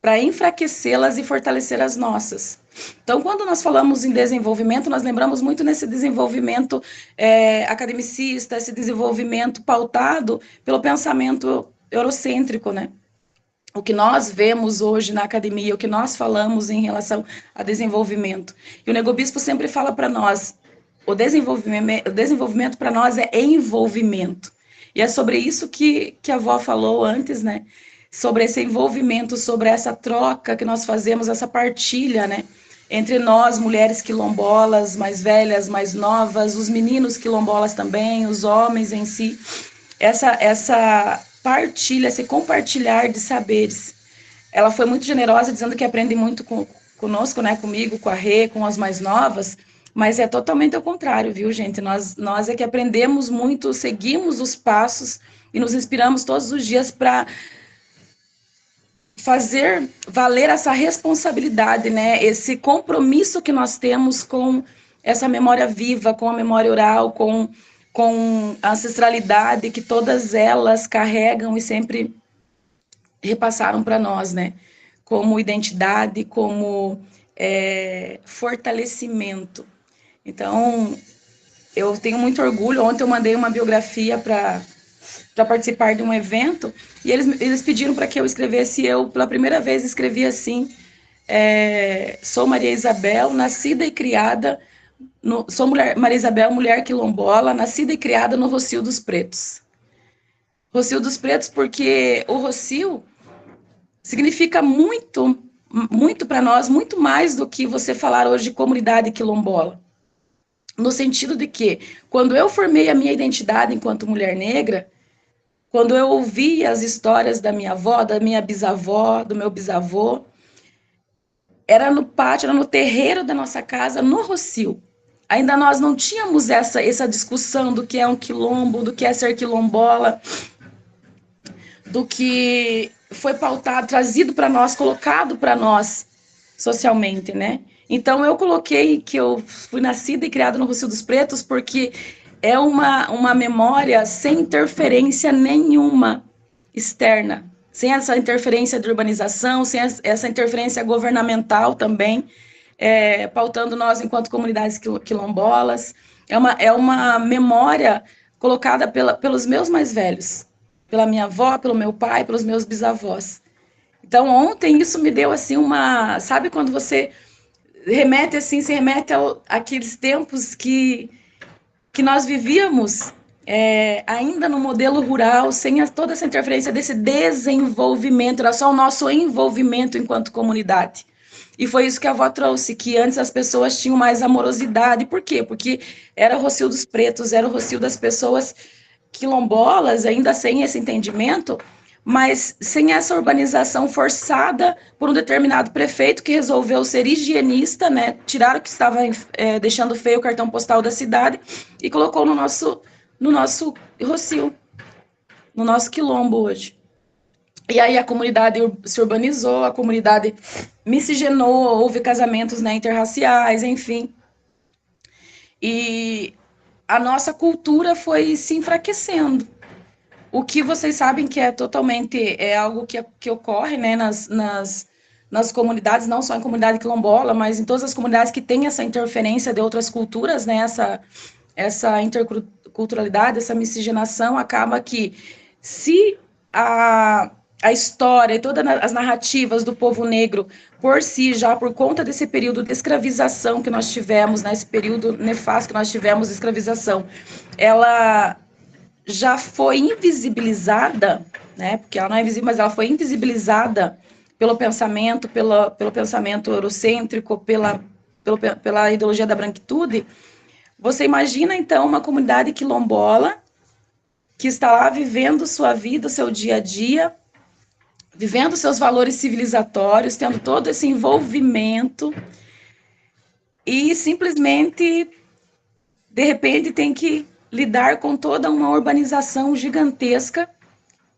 Speaker 4: para enfraquecê-las e fortalecer as nossas. Então, quando nós falamos em desenvolvimento, nós lembramos muito nesse desenvolvimento academicista, esse desenvolvimento pautado pelo pensamento eurocêntrico, né? O que nós vemos hoje na academia, o que nós falamos em relação a desenvolvimento. E o Nego Bispo sempre fala para nós, o desenvolvimento para nós é envolvimento. E é sobre isso que a avó falou antes, né? Sobre esse envolvimento, sobre essa troca que nós fazemos, essa partilha, né? Entre nós, mulheres quilombolas, mais velhas, mais novas, os meninos quilombolas também, os homens em si. Essa partilha, esse compartilhar de saberes. Ela foi muito generosa, dizendo que aprende muito conosco, né? Comigo, com a Rê, com as mais novas, mas é totalmente ao contrário, viu, gente? Nós é que aprendemos muito, seguimos os passos e nos inspiramos todos os dias para fazer valer essa responsabilidade, né? Esse compromisso que nós temos com essa memória viva, com a memória oral, com a ancestralidade que todas elas carregam e sempre repassaram para nós, né? Como identidade, como fortalecimento. Então, eu tenho muito orgulho. Ontem eu mandei uma biografia para participar de um evento e eles pediram para que eu escrevesse. Eu, pela primeira vez, escrevi assim: sou Maria Isabel, nascida e criada, sou Maria Isabel, mulher quilombola, nascida e criada no Rocio dos Pretos. Rocio dos Pretos porque o Rocio significa muito, muito para nós, muito mais do que você falar hoje de comunidade quilombola. No sentido de que, quando eu formei a minha identidade enquanto mulher negra, quando eu ouvi as histórias da minha avó, da minha bisavó, do meu bisavô, era no pátio, era no terreiro da nossa casa, no Rocio. Ainda nós não tínhamos essa discussão do que é um quilombo, do que é ser quilombola, do que foi pautado, trazido para nós, colocado para nós socialmente, né? Então, eu coloquei que eu fui nascida e criada no Rocio dos Pretos porque é uma memória sem interferência nenhuma externa, sem essa interferência de urbanização, sem essa interferência governamental também, pautando nós enquanto comunidades quilombolas. É uma memória colocada pelos meus mais velhos, pela minha avó, pelo meu pai, pelos meus bisavós. Então, ontem isso me deu assim sabe quando você remete assim, se remete àqueles tempos que nós vivíamos ainda no modelo rural, sem toda essa interferência desse desenvolvimento, era só o nosso envolvimento enquanto comunidade. E foi isso que a avó trouxe, que antes as pessoas tinham mais amorosidade. Por quê? Porque era o Rocio dos Pretos, era o Rocio das pessoas quilombolas, ainda sem esse entendimento, mas sem essa urbanização forçada por um determinado prefeito que resolveu ser higienista, né? Tirar o que estava deixando feio o cartão postal da cidade e colocou no nosso Rocio, no nosso quilombo hoje. E aí a comunidade se urbanizou, a comunidade miscigenou, houve casamentos, né, interraciais, enfim. E a nossa cultura foi se enfraquecendo. O que vocês sabem que é totalmente algo que ocorre, né, nas comunidades, não só em comunidade quilombola, mas em todas as comunidades que têm essa interferência de outras culturas, né, essa interculturalidade, essa miscigenação, acaba que se a história e todas as narrativas do povo negro por si, já por conta desse período de escravização que nós tivemos, né, esse período nefasto que nós tivemos de escravização, ela já foi invisibilizada, né, porque ela não é visível, mas ela foi invisibilizada pelo pensamento, pelo pensamento eurocêntrico, pela ideologia da branquitude. Você imagina, então, uma comunidade quilombola que está lá vivendo sua vida, seu dia a dia, vivendo seus valores civilizatórios, tendo todo esse envolvimento e simplesmente, de repente, tem que lidar com toda uma urbanização gigantesca,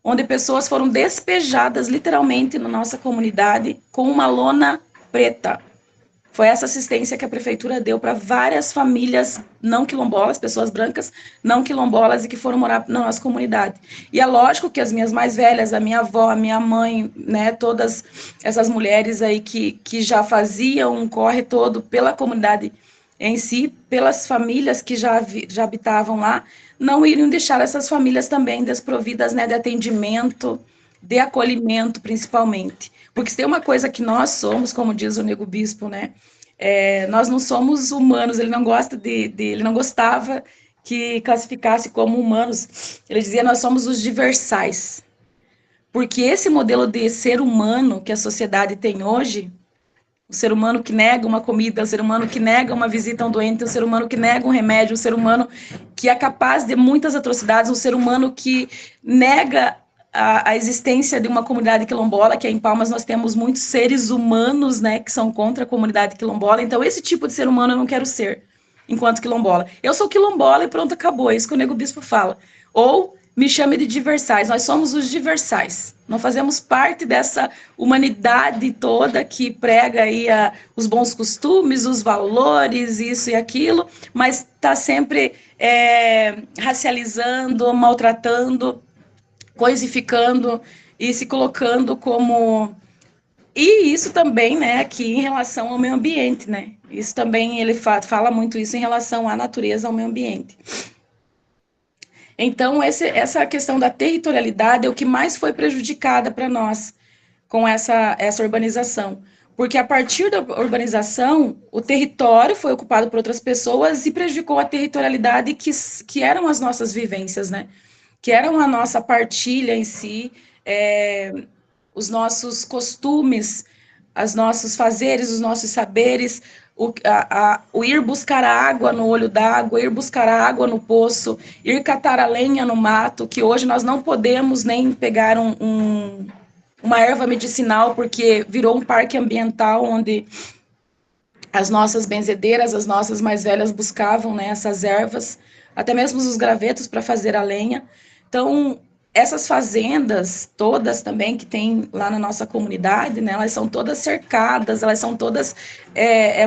Speaker 4: onde pessoas foram despejadas literalmente na nossa comunidade com uma lona preta. Foi essa assistência que a prefeitura deu para várias famílias não quilombolas, pessoas brancas não quilombolas e que foram morar na nossa comunidade. E é lógico que as minhas mais velhas, a minha avó, a minha mãe, né, todas essas mulheres aí que já faziam um corre todo pela comunidade em si, pelas famílias que já habitavam lá, não iriam deixar essas famílias também desprovidas, né, de atendimento, de acolhimento, principalmente. Porque se tem uma coisa que nós somos, como diz o Nego Bispo, né, nós não somos humanos, ele não gosta ele não gostava que classificasse como humanos, ele dizia nós somos os diversais. Porque esse modelo de ser humano que a sociedade tem hoje, o ser humano que nega uma comida, o ser humano que nega uma visita a um doente, o ser humano que nega um remédio, o ser humano que é capaz de muitas atrocidades, o ser humano que nega a existência de uma comunidade quilombola, que em Palmas nós temos muitos seres humanos, né, que são contra a comunidade quilombola. Então, esse tipo de ser humano eu não quero ser, enquanto quilombola. Eu sou quilombola e pronto, acabou, é isso que o Nego Bispo fala. Ou me chame de diversais. Nós somos os diversais. Não fazemos parte dessa humanidade toda que prega aí os bons costumes, os valores, isso e aquilo, mas está sempre racializando, maltratando, coisificando e se colocando como... E isso também, né, aqui em relação ao meio ambiente, né? Isso também, ele fala muito isso em relação à natureza, ao meio ambiente. Então, essa questão da territorialidade é o que mais foi prejudicada para nós com essa urbanização. Porque a partir da urbanização, o território foi ocupado por outras pessoas e prejudicou a territorialidade que eram as nossas vivências, né? Que eram a nossa partilha em si, os nossos costumes, os nossos fazeres, os nossos saberes, o ir buscar a água no olho d'água, ir buscar a água no poço, ir catar a lenha no mato, que hoje nós não podemos nem pegar uma erva medicinal, porque virou um parque ambiental onde as nossas benzedeiras, as nossas mais velhas buscavam, né, essas ervas, até mesmo os gravetos para fazer a lenha. Então, essas fazendas todas também que tem lá na nossa comunidade, né, elas são todas cercadas, elas são todas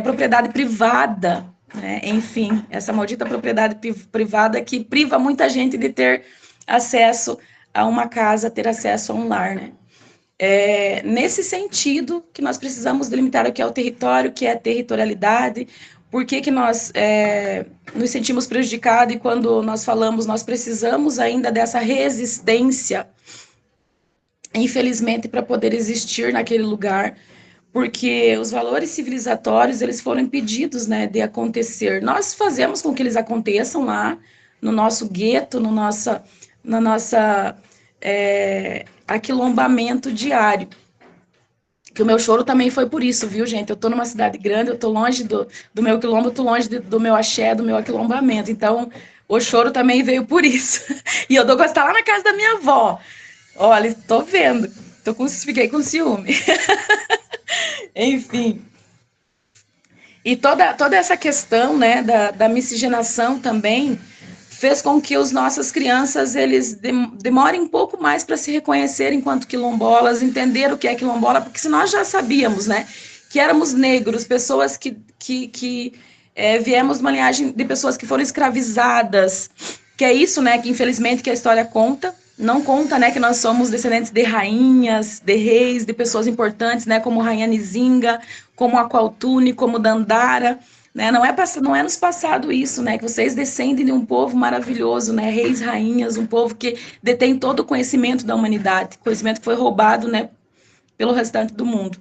Speaker 4: propriedade privada, né? Enfim, essa maldita propriedade privada que priva muita gente de ter acesso a uma casa, ter acesso a um lar, né? Nesse sentido que nós precisamos delimitar o que é o território, o que é a territorialidade, por que nós nos sentimos prejudicados e quando nós falamos, nós precisamos ainda dessa resistência, infelizmente, para poder existir naquele lugar, porque os valores civilizatórios, eles foram impedidos, né, de acontecer. Nós fazemos com que eles aconteçam lá, no nosso gueto, no nosso aquilombamento diário. Que o meu choro também foi por isso, viu, gente? Eu tô numa cidade grande, eu tô longe do meu quilombo, eu tô longe do meu axé, do meu aquilombamento. Então, o choro também veio por isso. E eu dou gostar lá na casa da minha avó. Olha, tô vendo. Fiquei com ciúme. Enfim. E toda essa questão, né, da miscigenação também fez com que as nossas crianças eles demorem um pouco mais para se reconhecer enquanto quilombolas, entender o que é quilombola, porque se nós já sabíamos, né, que éramos negros, pessoas que viemos de uma linhagem de pessoas que foram escravizadas, que é isso, né, que infelizmente que a história conta, não conta, né, que nós somos descendentes de rainhas, de reis, de pessoas importantes, né, como Rainha Nizinga, como Aqualtune, como Dandara, né? Não é nos passado isso, né? Que vocês descendem de um povo maravilhoso, né? Reis, rainhas, um povo que detém todo o conhecimento da humanidade, conhecimento que foi roubado, né, pelo restante do mundo.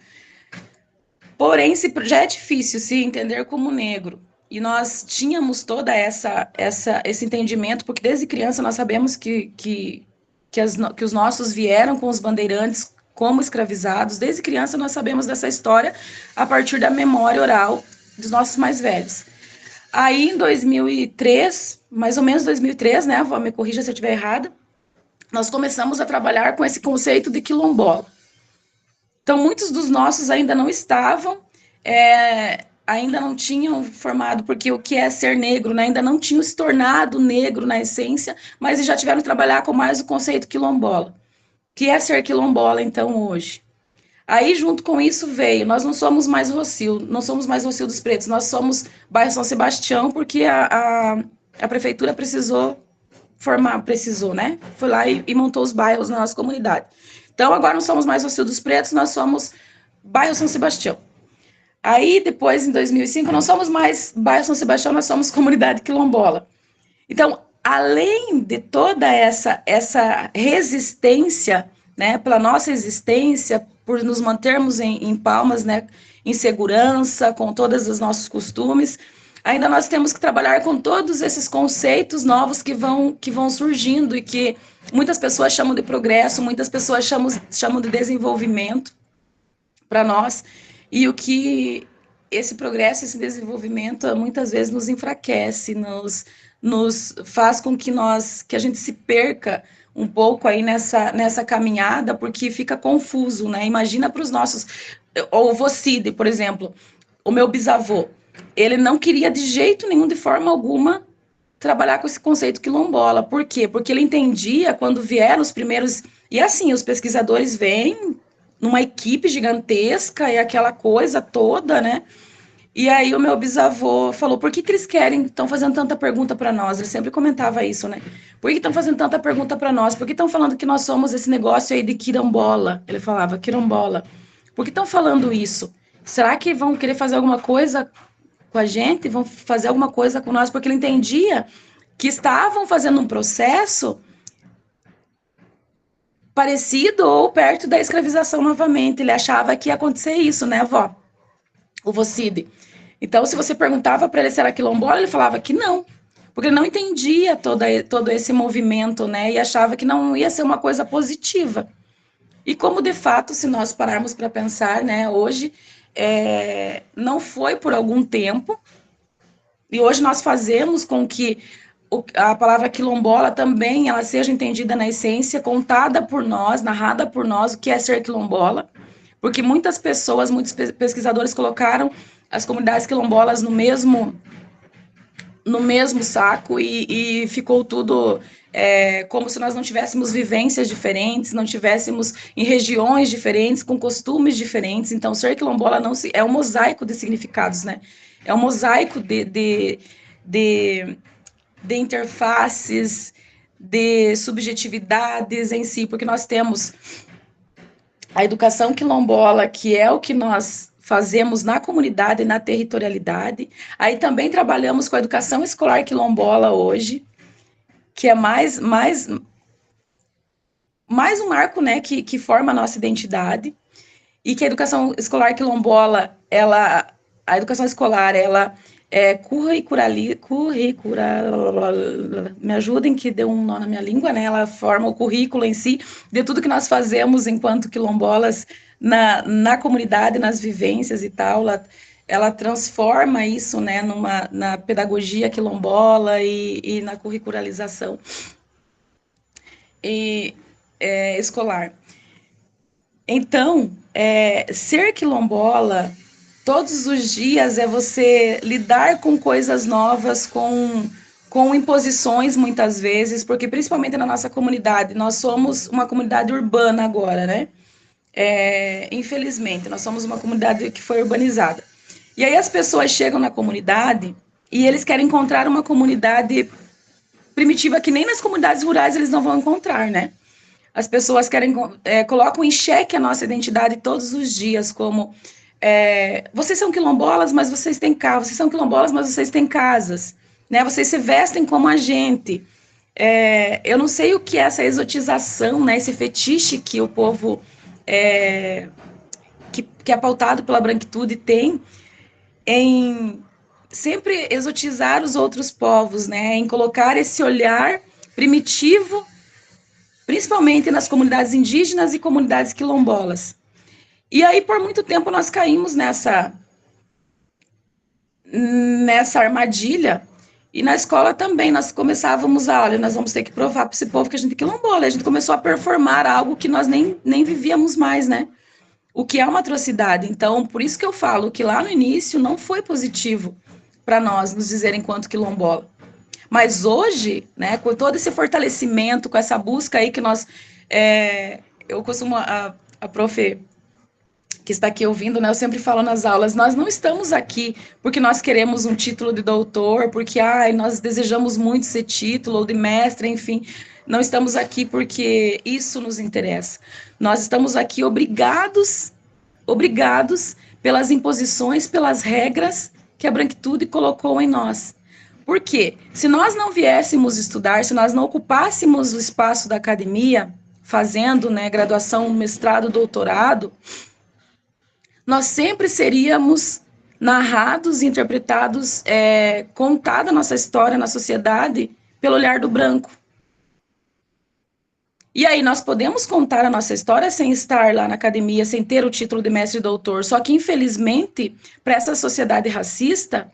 Speaker 4: Porém, já é difícil se entender como negro. E nós tínhamos toda esse entendimento, porque desde criança nós sabemos que os nossos vieram com os bandeirantes como escravizados. Desde criança nós sabemos dessa história a partir da memória oral dos nossos mais velhos. Aí, em 2003, mais ou menos 2003, né, avó, me corrija se eu estiver errada, nós começamos a trabalhar com esse conceito de quilombola. Então, muitos dos nossos ainda não estavam, ainda não tinham formado, porque o que é ser negro, né, ainda não tinham se tornado negro na essência, mas já tiveram que trabalhar com mais o conceito quilombola. O que é ser quilombola, então, hoje? Aí, junto com isso, veio, nós não somos mais Rocio, não somos mais Rocio dos Pretos, nós somos bairro São Sebastião, porque a prefeitura precisou, né? Foi lá e montou os bairros na nossa comunidade. Então, agora não somos mais Rocio dos Pretos, nós somos bairro São Sebastião. Aí, depois, em 2005, não somos mais bairro São Sebastião, nós somos comunidade quilombola. Então, além de toda essa resistência, né, pela nossa existência, por nos mantermos em Palmas, né, em segurança, com todos os nossos costumes, ainda nós temos que trabalhar com todos esses conceitos novos que vão surgindo e que muitas pessoas chamam de progresso, muitas pessoas chamam de desenvolvimento para nós, e o que esse progresso, esse desenvolvimento, muitas vezes nos enfraquece, nos faz com que a gente se perca um pouco aí nessa caminhada, porque fica confuso, né? Imagina para os nossos... Ou o Vocide, por exemplo, o meu bisavô, ele não queria de jeito nenhum, de forma alguma, trabalhar com esse conceito quilombola. Por quê? Porque ele entendia quando vieram os primeiros... E assim, os pesquisadores vêm numa equipe gigantesca e aquela coisa toda, né? E aí o meu bisavô falou, por que que eles estão fazendo tanta pergunta para nós? Ele sempre comentava isso, né? Por que estão fazendo tanta pergunta para nós? Por que estão falando que nós somos esse negócio aí de quirombola? Ele falava, quirombola. Por que estão falando isso? Será que vão querer fazer alguma coisa com a gente? Vão fazer alguma coisa com nós? Porque ele entendia que estavam fazendo um processo parecido ou perto da escravização novamente. Ele achava que ia acontecer isso, né, avó? O Vocide. Então, se você perguntava para ele se era quilombola, ele falava que não, porque ele não entendia todo esse movimento, né, e achava que não ia ser uma coisa positiva. E como, de fato, se nós pararmos para pensar, né, hoje, não foi por algum tempo, e hoje nós fazemos com que a palavra quilombola também ela seja entendida na essência, contada por nós, narrada por nós, o que é ser quilombola, porque muitas pessoas, muitos pesquisadores colocaram as comunidades quilombolas no mesmo saco e ficou tudo como se nós não tivéssemos vivências diferentes, não tivéssemos em regiões diferentes, com costumes diferentes. Então, ser quilombola é um mosaico de significados, né? É um mosaico de interfaces, de subjetividades em si, porque nós temos a educação quilombola, que é o que nós fazemos na comunidade e na territorialidade. Aí também trabalhamos com a educação escolar quilombola hoje, que é mais um marco, né, que forma a nossa identidade, e que a educação escolar quilombola, a educação escolar, ela é me ajudem que deu um nó na minha língua, né? Ela forma o currículo em si de tudo que nós fazemos enquanto quilombolas na comunidade, nas vivências e tal. Ela transforma isso, né, na pedagogia quilombola e na curricularização escolar. Então, ser quilombola todos os dias é você lidar com coisas novas, com imposições muitas vezes, porque principalmente na nossa comunidade, nós somos uma comunidade urbana agora, né? Infelizmente, nós somos uma comunidade que foi urbanizada. E aí as pessoas chegam na comunidade e eles querem encontrar uma comunidade primitiva que nem nas comunidades rurais eles não vão encontrar, né? As pessoas colocam em xeque a nossa identidade todos os dias, como vocês são quilombolas, mas vocês têm carro, vocês são quilombolas, mas vocês têm casas, né? Vocês se vestem como a gente. Eu não sei o que é essa exotização, né? Esse fetiche que o povo que é pautado pela branquitude tem em sempre exotizar os outros povos, né? Em colocar esse olhar primitivo, principalmente nas comunidades indígenas e comunidades quilombolas. E aí, por muito tempo, nós caímos nessa armadilha, e na escola também, nós começávamos olha, nós vamos ter que provar para esse povo que a gente é quilombola, e a gente começou a performar algo que nós nem vivíamos mais, né? O que é uma atrocidade. Então, por isso que eu falo que lá no início não foi positivo para nós nos dizer enquanto quilombola. Mas hoje, né, com todo esse fortalecimento, com essa busca aí que nós... eu costumo... A prof que está aqui ouvindo, né, eu sempre falo nas aulas, nós não estamos aqui porque nós queremos um título de doutor, porque nós desejamos muito esse título, ou de mestre, enfim. Não estamos aqui porque isso nos interessa. Nós estamos aqui obrigados pelas imposições, pelas regras que a branquitude colocou em nós. Por quê? Se nós não viéssemos estudar, se nós não ocupássemos o espaço da academia, fazendo, né, graduação, mestrado, doutorado, nós sempre seríamos narrados, interpretados, contada a nossa história na sociedade pelo olhar do branco. E aí nós podemos contar a nossa história sem estar lá na academia, sem ter o título de mestre e doutor, só que infelizmente, para essa sociedade racista,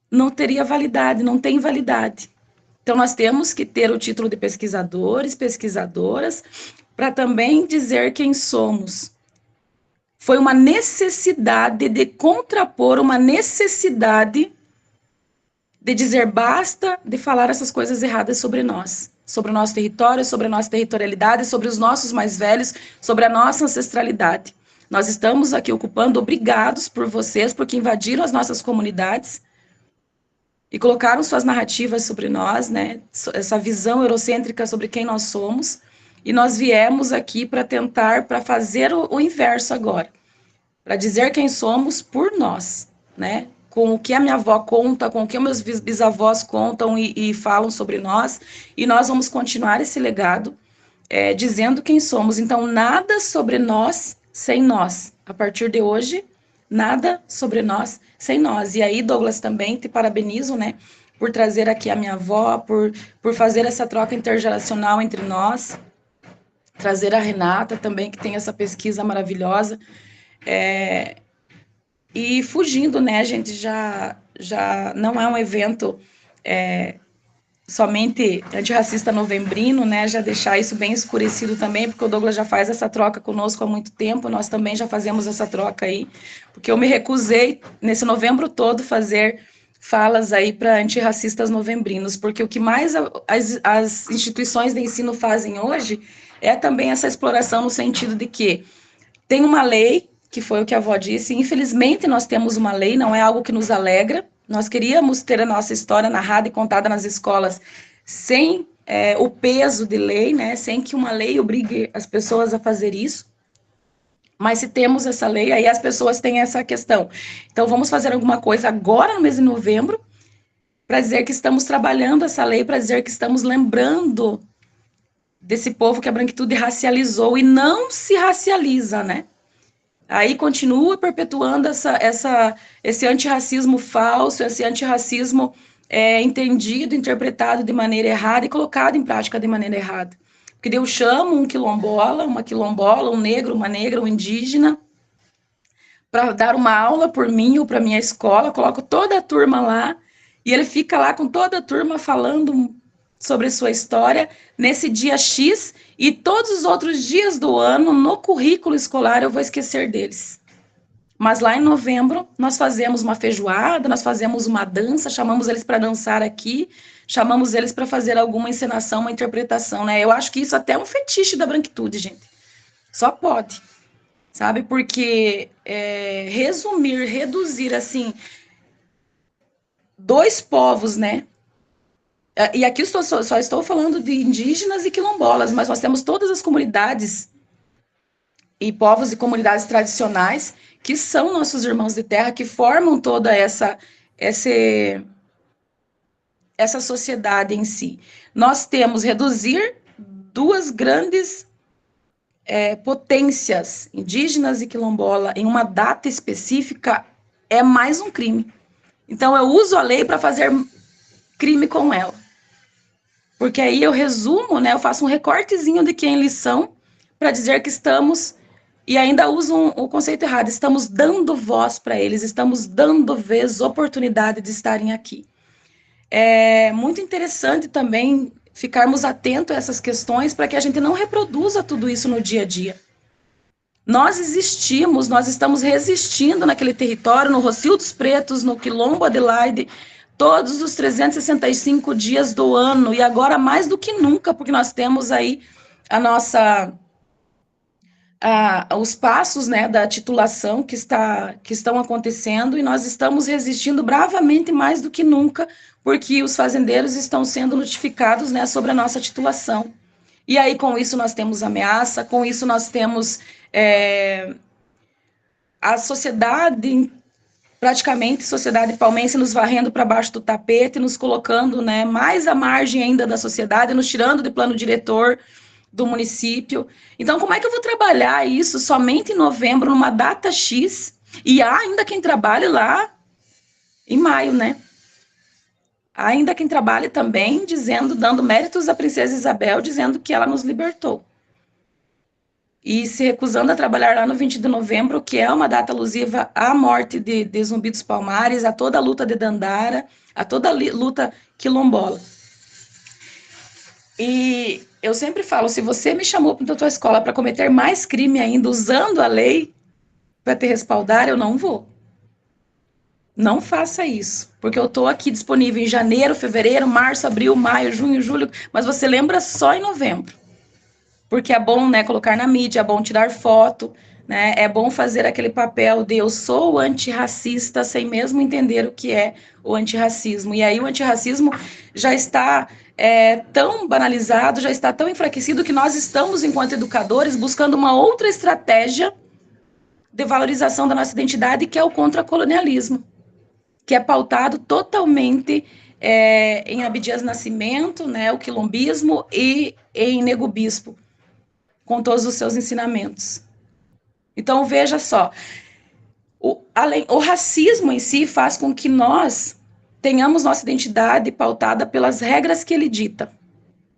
Speaker 4: não teria validade, não tem validade. Então nós temos que ter o título de pesquisadores, pesquisadoras, para também dizer quem somos. Foi uma necessidade de contrapor uma necessidade de dizer basta de falar essas coisas erradas sobre nós, sobre o nosso território, sobre a nossa territorialidade, sobre os nossos mais velhos, sobre a nossa ancestralidade. Nós estamos aqui ocupando, obrigados por vocês, porque invadiram as nossas comunidades e colocaram suas narrativas sobre nós, né? Essa visão eurocêntrica sobre quem nós somos, e nós viemos aqui para tentar, para fazer o inverso agora, para dizer quem somos por nós, né? Com o que a minha avó conta, com o que meus bisavós contam e falam sobre nós, e nós vamos continuar esse legado, dizendo quem somos. Então, nada sobre nós sem nós. A partir de hoje, nada sobre nós sem nós. E aí, Douglas, também te parabenizo, né, por trazer aqui a minha avó, por fazer essa troca intergeracional entre nós, trazer a Renata também, que tem essa pesquisa maravilhosa, e fugindo, né, a gente já não é um evento somente antirracista novembrino, né, já deixar isso bem escurecido também, porque o Douglas já faz essa troca conosco há muito tempo, nós também já fazemos essa troca aí, porque eu me recusei, nesse novembro todo, fazer falas aí para antirracistas novembrinos, porque o que mais as instituições de ensino fazem hoje é também essa exploração no sentido de que tem uma lei, que foi o que a avó disse, infelizmente nós temos uma lei, não é algo que nos alegra, nós queríamos ter a nossa história narrada e contada nas escolas sem o peso de lei, né, sem que uma lei obrigue as pessoas a fazer isso, mas se temos essa lei, aí as pessoas têm essa questão. Então, vamos fazer alguma coisa agora no mês de novembro, para dizer que estamos trabalhando essa lei, para dizer que estamos lembrando desse povo que a branquitude racializou e não se racializa, né? Aí continua perpetuando esse antirracismo falso, esse antirracismo entendido, interpretado de maneira errada e colocado em prática de maneira errada. Porque eu chamo um quilombola, uma quilombola, um negro, uma negra, um indígena, para dar uma aula por mim ou para minha escola, coloco toda a turma lá, e ele fica lá com toda a turma falando sobre sua história nesse dia X, e todos os outros dias do ano, no currículo escolar, eu vou esquecer deles. Mas lá em novembro, nós fazemos uma feijoada, nós fazemos uma dança, chamamos eles para dançar aqui, chamamos eles para fazer alguma encenação, uma interpretação, né? Eu acho que isso até é um fetiche da branquitude, gente. Só pode, sabe? Porque reduzir, assim, dois povos, né? E aqui eu só estou falando de indígenas e quilombolas, mas nós temos todas as comunidades e povos e comunidades tradicionais que são nossos irmãos de terra, que formam toda essa sociedade em si. Nós temos reduzir duas grandes potências, indígenas e quilombola, em uma data específica, é mais um crime. Então, eu uso a lei para fazer crime com ela. Porque aí eu resumo, né, eu faço um recortezinho de quem eles são, para dizer que estamos, e ainda uso o conceito errado, estamos dando voz para eles, estamos dando vez, oportunidade de estarem aqui. É muito interessante também ficarmos atentos a essas questões para que a gente não reproduza tudo isso no dia a dia. Nós existimos, nós estamos resistindo naquele território, no Rocio dos Pretos, no Quilombo Adelaide, todos os 365 dias do ano, e agora mais do que nunca, porque nós temos aí os passos, né, da titulação que estão acontecendo, e nós estamos resistindo bravamente mais do que nunca, porque os fazendeiros estão sendo notificados, né, sobre a nossa titulação. E aí, com isso, nós temos ameaça, com isso nós temos a sociedade, praticamente, sociedade palmense nos varrendo para baixo do tapete, nos colocando, né, mais à margem ainda da sociedade, nos tirando de plano diretor do município. Então, como é que eu vou trabalhar isso somente em novembro, numa data X, e há ainda quem trabalhe lá em maio, né? Há ainda quem trabalhe também dando méritos à princesa Isabel, dizendo que ela nos libertou. E se recusando a trabalhar lá no 20 de novembro, que é uma data alusiva à morte de Zumbi dos Palmares, a toda a luta de Dandara, a toda a luta quilombola. E eu sempre falo, se você me chamou para a tua escola para cometer mais crime ainda, usando a lei para te respaldar, eu não vou. Não faça isso, porque eu estou aqui disponível em janeiro, fevereiro, março, abril, maio, junho, julho, mas você lembra só em novembro. Porque é bom, né, colocar na mídia, é bom tirar foto, né, é bom fazer aquele papel de eu sou antirracista sem mesmo entender o que é o antirracismo. E aí o antirracismo já está tão banalizado, já está tão enfraquecido que nós estamos, enquanto educadores, buscando uma outra estratégia de valorização da nossa identidade, que é o contracolonialismo, que é pautado totalmente em Abdias Nascimento, né, o quilombismo, e em Nego Bispo, com todos os seus ensinamentos. Então, veja só, o racismo em si faz com que nós tenhamos nossa identidade pautada pelas regras que ele dita.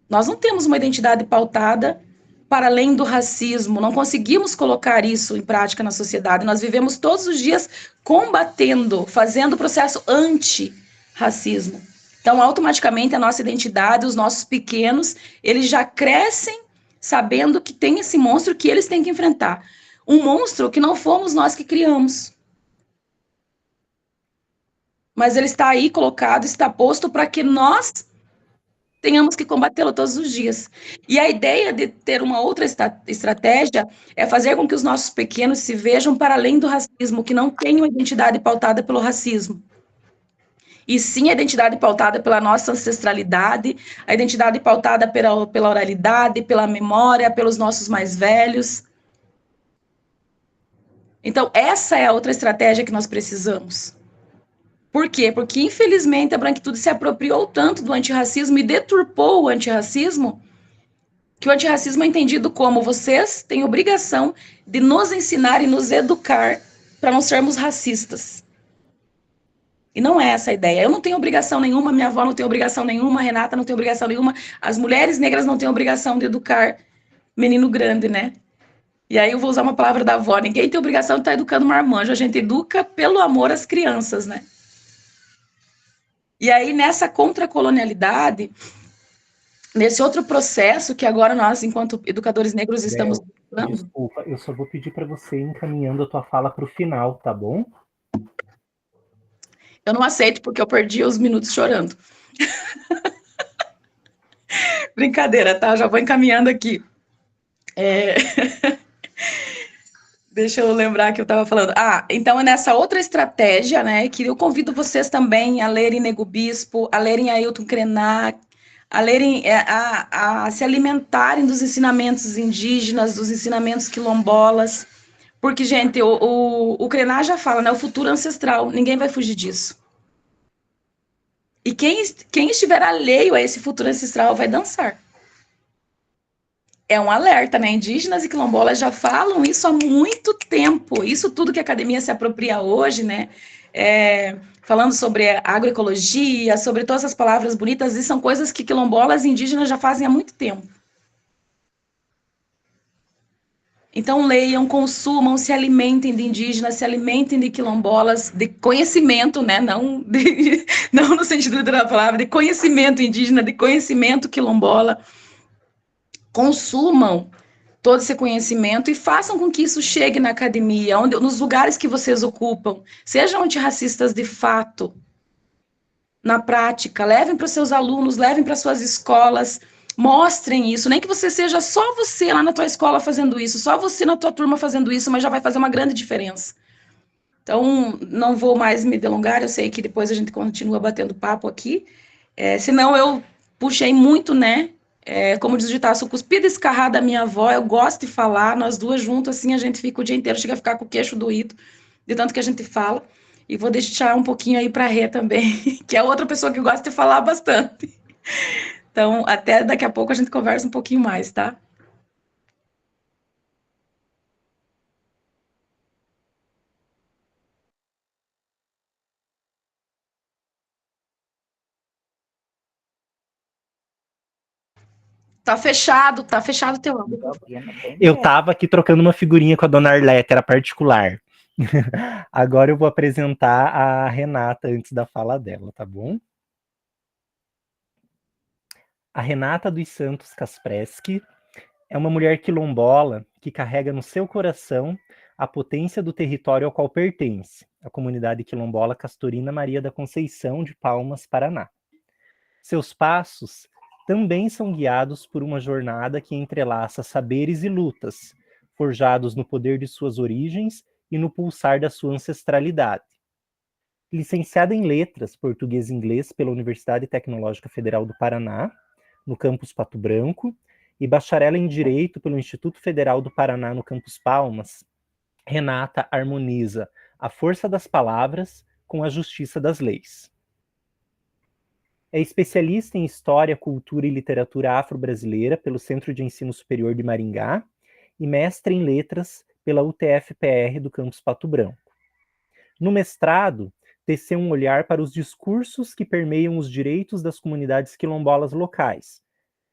Speaker 4: Nós não temos uma identidade pautada para além do racismo, não conseguimos colocar isso em prática na sociedade. Nós vivemos todos os dias combatendo, fazendo o processo anti-racismo. Então, automaticamente, a nossa identidade, os nossos pequenos, eles já crescem sabendo que tem esse monstro que eles têm que enfrentar. Um monstro que não fomos nós que criamos. Mas ele está aí colocado, está posto para que nós tenhamos que combatê-lo todos os dias. E a ideia de ter uma outra estratégia é fazer com que os nossos pequenos se vejam para além do racismo, que não tenham identidade pautada pelo racismo. E sim a identidade pautada pela nossa ancestralidade, a identidade pautada pela oralidade, pela memória, pelos nossos mais velhos. Então, essa é a outra estratégia que nós precisamos. Por quê? Porque, infelizmente, a branquitude se apropriou tanto do antirracismo e deturpou o antirracismo, que o antirracismo é entendido como vocês têm obrigação de nos ensinar e nos educar para não sermos racistas. E não é essa a ideia. Eu não tenho obrigação nenhuma, minha avó não tem obrigação nenhuma, a Renata não tem obrigação nenhuma, as mulheres negras não têm obrigação de educar menino grande, né? E aí eu vou usar uma palavra da avó, ninguém tem obrigação de estar educando marmanjo, a gente educa pelo amor às crianças, né? E aí, nessa contracolonialidade, nesse outro processo que agora nós, enquanto educadores negros, estamos...
Speaker 1: Desculpa, eu só vou pedir para você ir encaminhando a tua fala para o final, tá bom?
Speaker 4: Eu não aceito, porque eu perdi os minutos chorando. Brincadeira, tá? Já vou encaminhando aqui. Deixa eu lembrar que eu estava falando. Então é nessa outra estratégia, né, que eu convido vocês também a lerem Nego Bispo, a lerem Ailton Krenak, a lerem, a se alimentarem dos ensinamentos indígenas, dos ensinamentos quilombolas, porque, gente, o Krenak já fala, né, o futuro ancestral, ninguém vai fugir disso. E quem estiver alheio a esse futuro ancestral vai dançar. É um alerta, né? Indígenas e quilombolas já falam isso há muito tempo. Isso tudo que a academia se apropria hoje, né? Falando sobre agroecologia, sobre todas as palavras bonitas, e são coisas que quilombolas e indígenas já fazem há muito tempo. Então, leiam, consumam, se alimentem de indígenas, se alimentem de quilombolas, de conhecimento, né? Não, não no sentido literal da palavra, de conhecimento indígena, de conhecimento quilombola. Consumam todo esse conhecimento e façam com que isso chegue na academia, nos lugares que vocês ocupam. Sejam antirracistas de fato, na prática. Levem para os seus alunos, levem para suas escolas, mostrem isso. Nem que você seja só você lá na tua escola fazendo isso, só você na tua turma fazendo isso, mas já vai fazer uma grande diferença. Então, não vou mais me delongar, eu sei que depois a gente continua batendo papo aqui. Senão eu puxei muito, né? Como diz o ditado, sou cuspida escarrada da minha avó, eu gosto de falar, nós duas juntas, assim, a gente fica o dia inteiro, chega a ficar com o queixo doído, de tanto que a gente fala. E vou deixar um pouquinho aí para a Rê também, que é outra pessoa que gosta de falar bastante. Então, até daqui a pouco a gente conversa um pouquinho mais, tá? Tá fechado o teu áudio.
Speaker 1: Eu tava aqui trocando uma figurinha com a dona Arlete, era particular. Agora eu vou apresentar a Renata antes da fala dela, tá bom? A Renata dos Santos Kaspreski é uma mulher quilombola que carrega no seu coração a potência do território ao qual pertence, a comunidade quilombola Castorina Maria da Conceição de Palmas, Paraná. Seus passos também são guiados por uma jornada que entrelaça saberes e lutas, forjados no poder de suas origens e no pulsar da sua ancestralidade. Licenciada em Letras, Português e Inglês pela Universidade Tecnológica Federal do Paraná, no campus Pato Branco, e bacharel em Direito pelo Instituto Federal do Paraná, no campus Palmas, Renata harmoniza a força das palavras com a justiça das leis. É especialista em História, Cultura e Literatura Afro-Brasileira pelo Centro de Ensino Superior de Maringá e mestre em Letras pela UTF-PR do campus Pato Branco. No mestrado, teceu um olhar para os discursos que permeiam os direitos das comunidades quilombolas locais.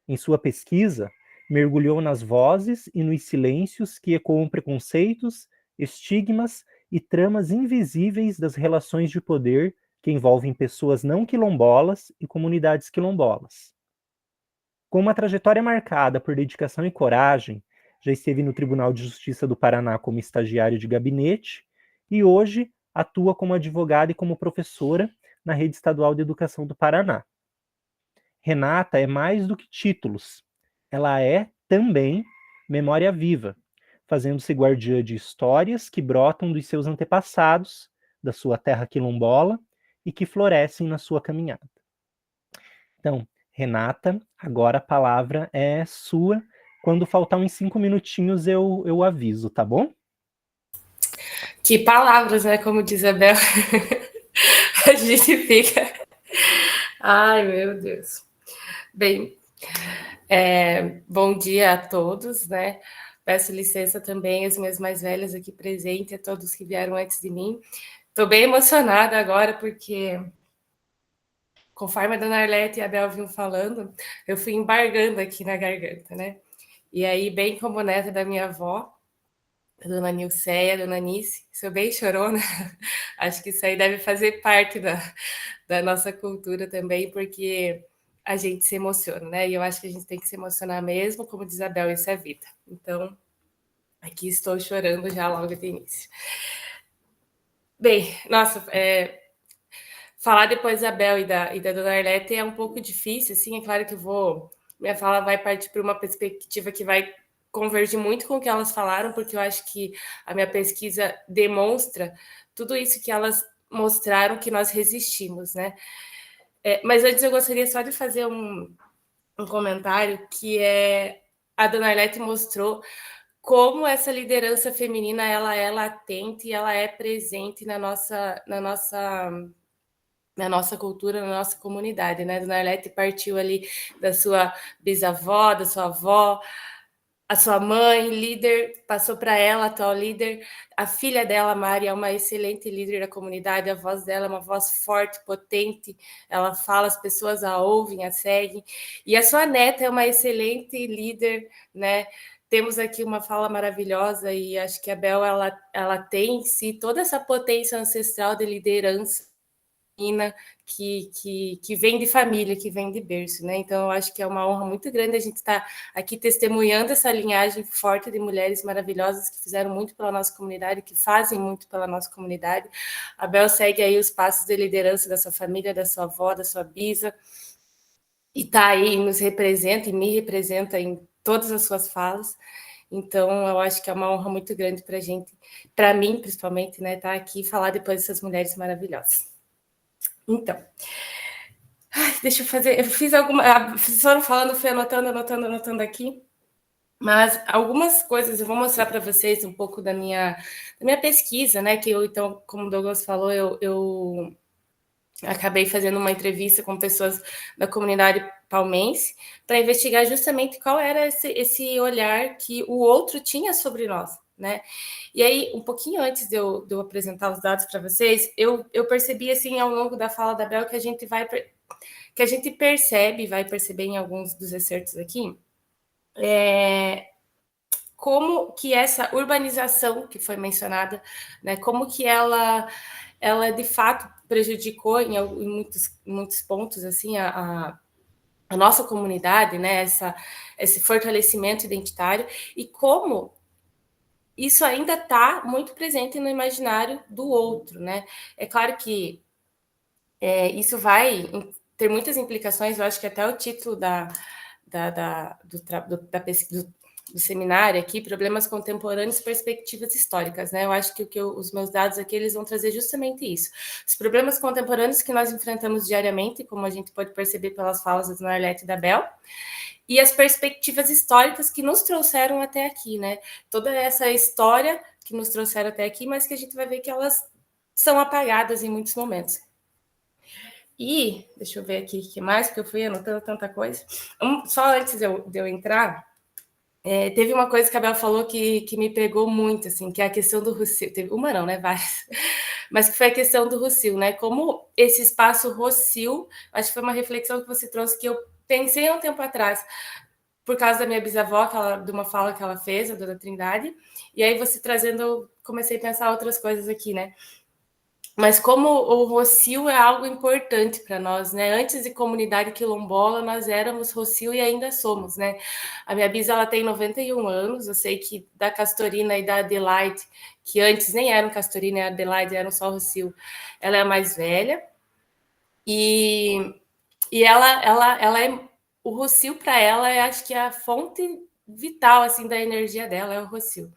Speaker 1: Em sua pesquisa, mergulhou nas vozes e nos silêncios que ecoam preconceitos, estigmas e tramas invisíveis das relações de poder que envolvem pessoas não quilombolas e comunidades quilombolas. Com uma trajetória marcada por dedicação e coragem, já esteve no Tribunal de Justiça do Paraná como estagiário de gabinete e hoje atua como advogada e como professora na Rede Estadual de Educação do Paraná. Renata é mais do que títulos, ela é também memória viva, fazendo-se guardiã de histórias que brotam dos seus antepassados, da sua terra quilombola e que florescem na sua caminhada. Então, Renata, agora a palavra é sua. Quando faltar uns 5 minutinhos eu aviso, tá bom?
Speaker 3: Que palavras, né? Como diz a Bel. A gente fica... Ai, meu Deus. Bem, bom dia a todos, né? Peço licença também às minhas mais velhas aqui presentes, a todos que vieram antes de mim. Estou bem emocionada agora, porque, conforme a dona Arlete e a Bel vinham falando, eu fui embargando aqui na garganta, né? E aí, bem como neta da minha avó, a dona Nilceia, a dona Nice, sou bem chorona, acho que isso aí deve fazer parte da nossa cultura também, porque a gente se emociona, né? E eu acho que a gente tem que se emocionar mesmo, como diz a Bel, isso é vida. Então, aqui estou chorando já logo de início. Bem, nossa, falar depois da Bel e da dona Arlete é um pouco difícil, assim, é claro que minha fala vai partir para uma perspectiva que vai convergir muito com o que elas falaram, porque eu acho que a minha pesquisa demonstra tudo isso que elas mostraram que nós resistimos, né? Mas antes eu gostaria só de fazer um comentário que a dona Arlete mostrou como essa liderança feminina ela é latente e ela é presente na nossa cultura, na nossa comunidade, né? Dona Arlete partiu ali da sua bisavó, da sua avó, a sua mãe, líder, passou para ela, atual líder. A filha dela, Mari, é uma excelente líder da comunidade, a voz dela é uma voz forte, potente, ela fala, as pessoas a ouvem, a seguem. E a sua neta é uma excelente líder, né? Temos aqui uma fala maravilhosa e acho que a Bel, ela tem em si toda essa potência ancestral de liderança que vem de família, que vem de berço, né? Então, eu acho que é uma honra muito grande a gente estar aqui testemunhando essa linhagem forte de mulheres maravilhosas que fizeram muito pela nossa comunidade, que fazem muito pela nossa comunidade. A Bel segue aí os passos de liderança da sua família, da sua avó, da sua bisa, e está aí, nos representa e me representa em todas as suas falas. Então, eu acho que é uma honra muito grande para a gente, para mim, principalmente, né, estar aqui e falar depois dessas mulheres maravilhosas. Então, deixa eu fazer. Eu fiz vocês foram falando, fui anotando aqui. Mas algumas coisas eu vou mostrar para vocês um pouco da minha pesquisa, né? Que eu, então, como o Douglas falou, eu acabei fazendo uma entrevista com pessoas da comunidade palmense para investigar justamente qual era esse olhar que o outro tinha sobre nós, né? E aí, um pouquinho antes de eu apresentar os dados para vocês, eu percebi, assim, ao longo da fala da Bel, que a gente percebe, vai perceber em alguns dos excertos aqui, como que essa urbanização que foi mencionada, né, como que ela de fato prejudicou em muitos pontos assim a nossa comunidade, né, esse fortalecimento identitário, e como isso ainda está muito presente no imaginário do outro, né? É claro que isso vai ter muitas implicações, eu acho que até o título do seminário aqui, Problemas Contemporâneos e Perspectivas Históricas, né? Eu acho que os meus dados aqui, eles vão trazer justamente isso. Os problemas contemporâneos que nós enfrentamos diariamente, como a gente pode perceber pelas falas da Arlete e da Bel, e as perspectivas históricas que nos trouxeram até aqui, né? Toda essa história que nos trouxeram até aqui, mas que a gente vai ver que elas são apagadas em muitos momentos. E, deixa eu ver aqui o que mais, porque eu fui anotando tanta coisa. Só antes de eu entrar, teve uma coisa que a Bel falou que me pegou muito, assim, que é a questão do Rossio. Teve uma não, né? Várias. Mas que foi a questão do Rossio, né? Como esse espaço Rossio, acho que foi uma reflexão que você trouxe que eu pensei há um tempo atrás, por causa da minha bisavó, de uma fala que ela fez, a Dona Trindade, e aí você trazendo, eu comecei a pensar outras coisas aqui, né? Mas como o Rossio é algo importante para nós, né? Antes de comunidade quilombola, nós éramos Rossio e ainda somos, né? A minha bisa, ela tem 91 anos, eu sei que da Castorina e da Adelaide, que antes nem eram Castorina e Adelaide, eram só Rossio, ela é a mais velha, e ela é... O Rossio, para ela, acho que é a fonte vital, assim, da energia dela, é o Rossio.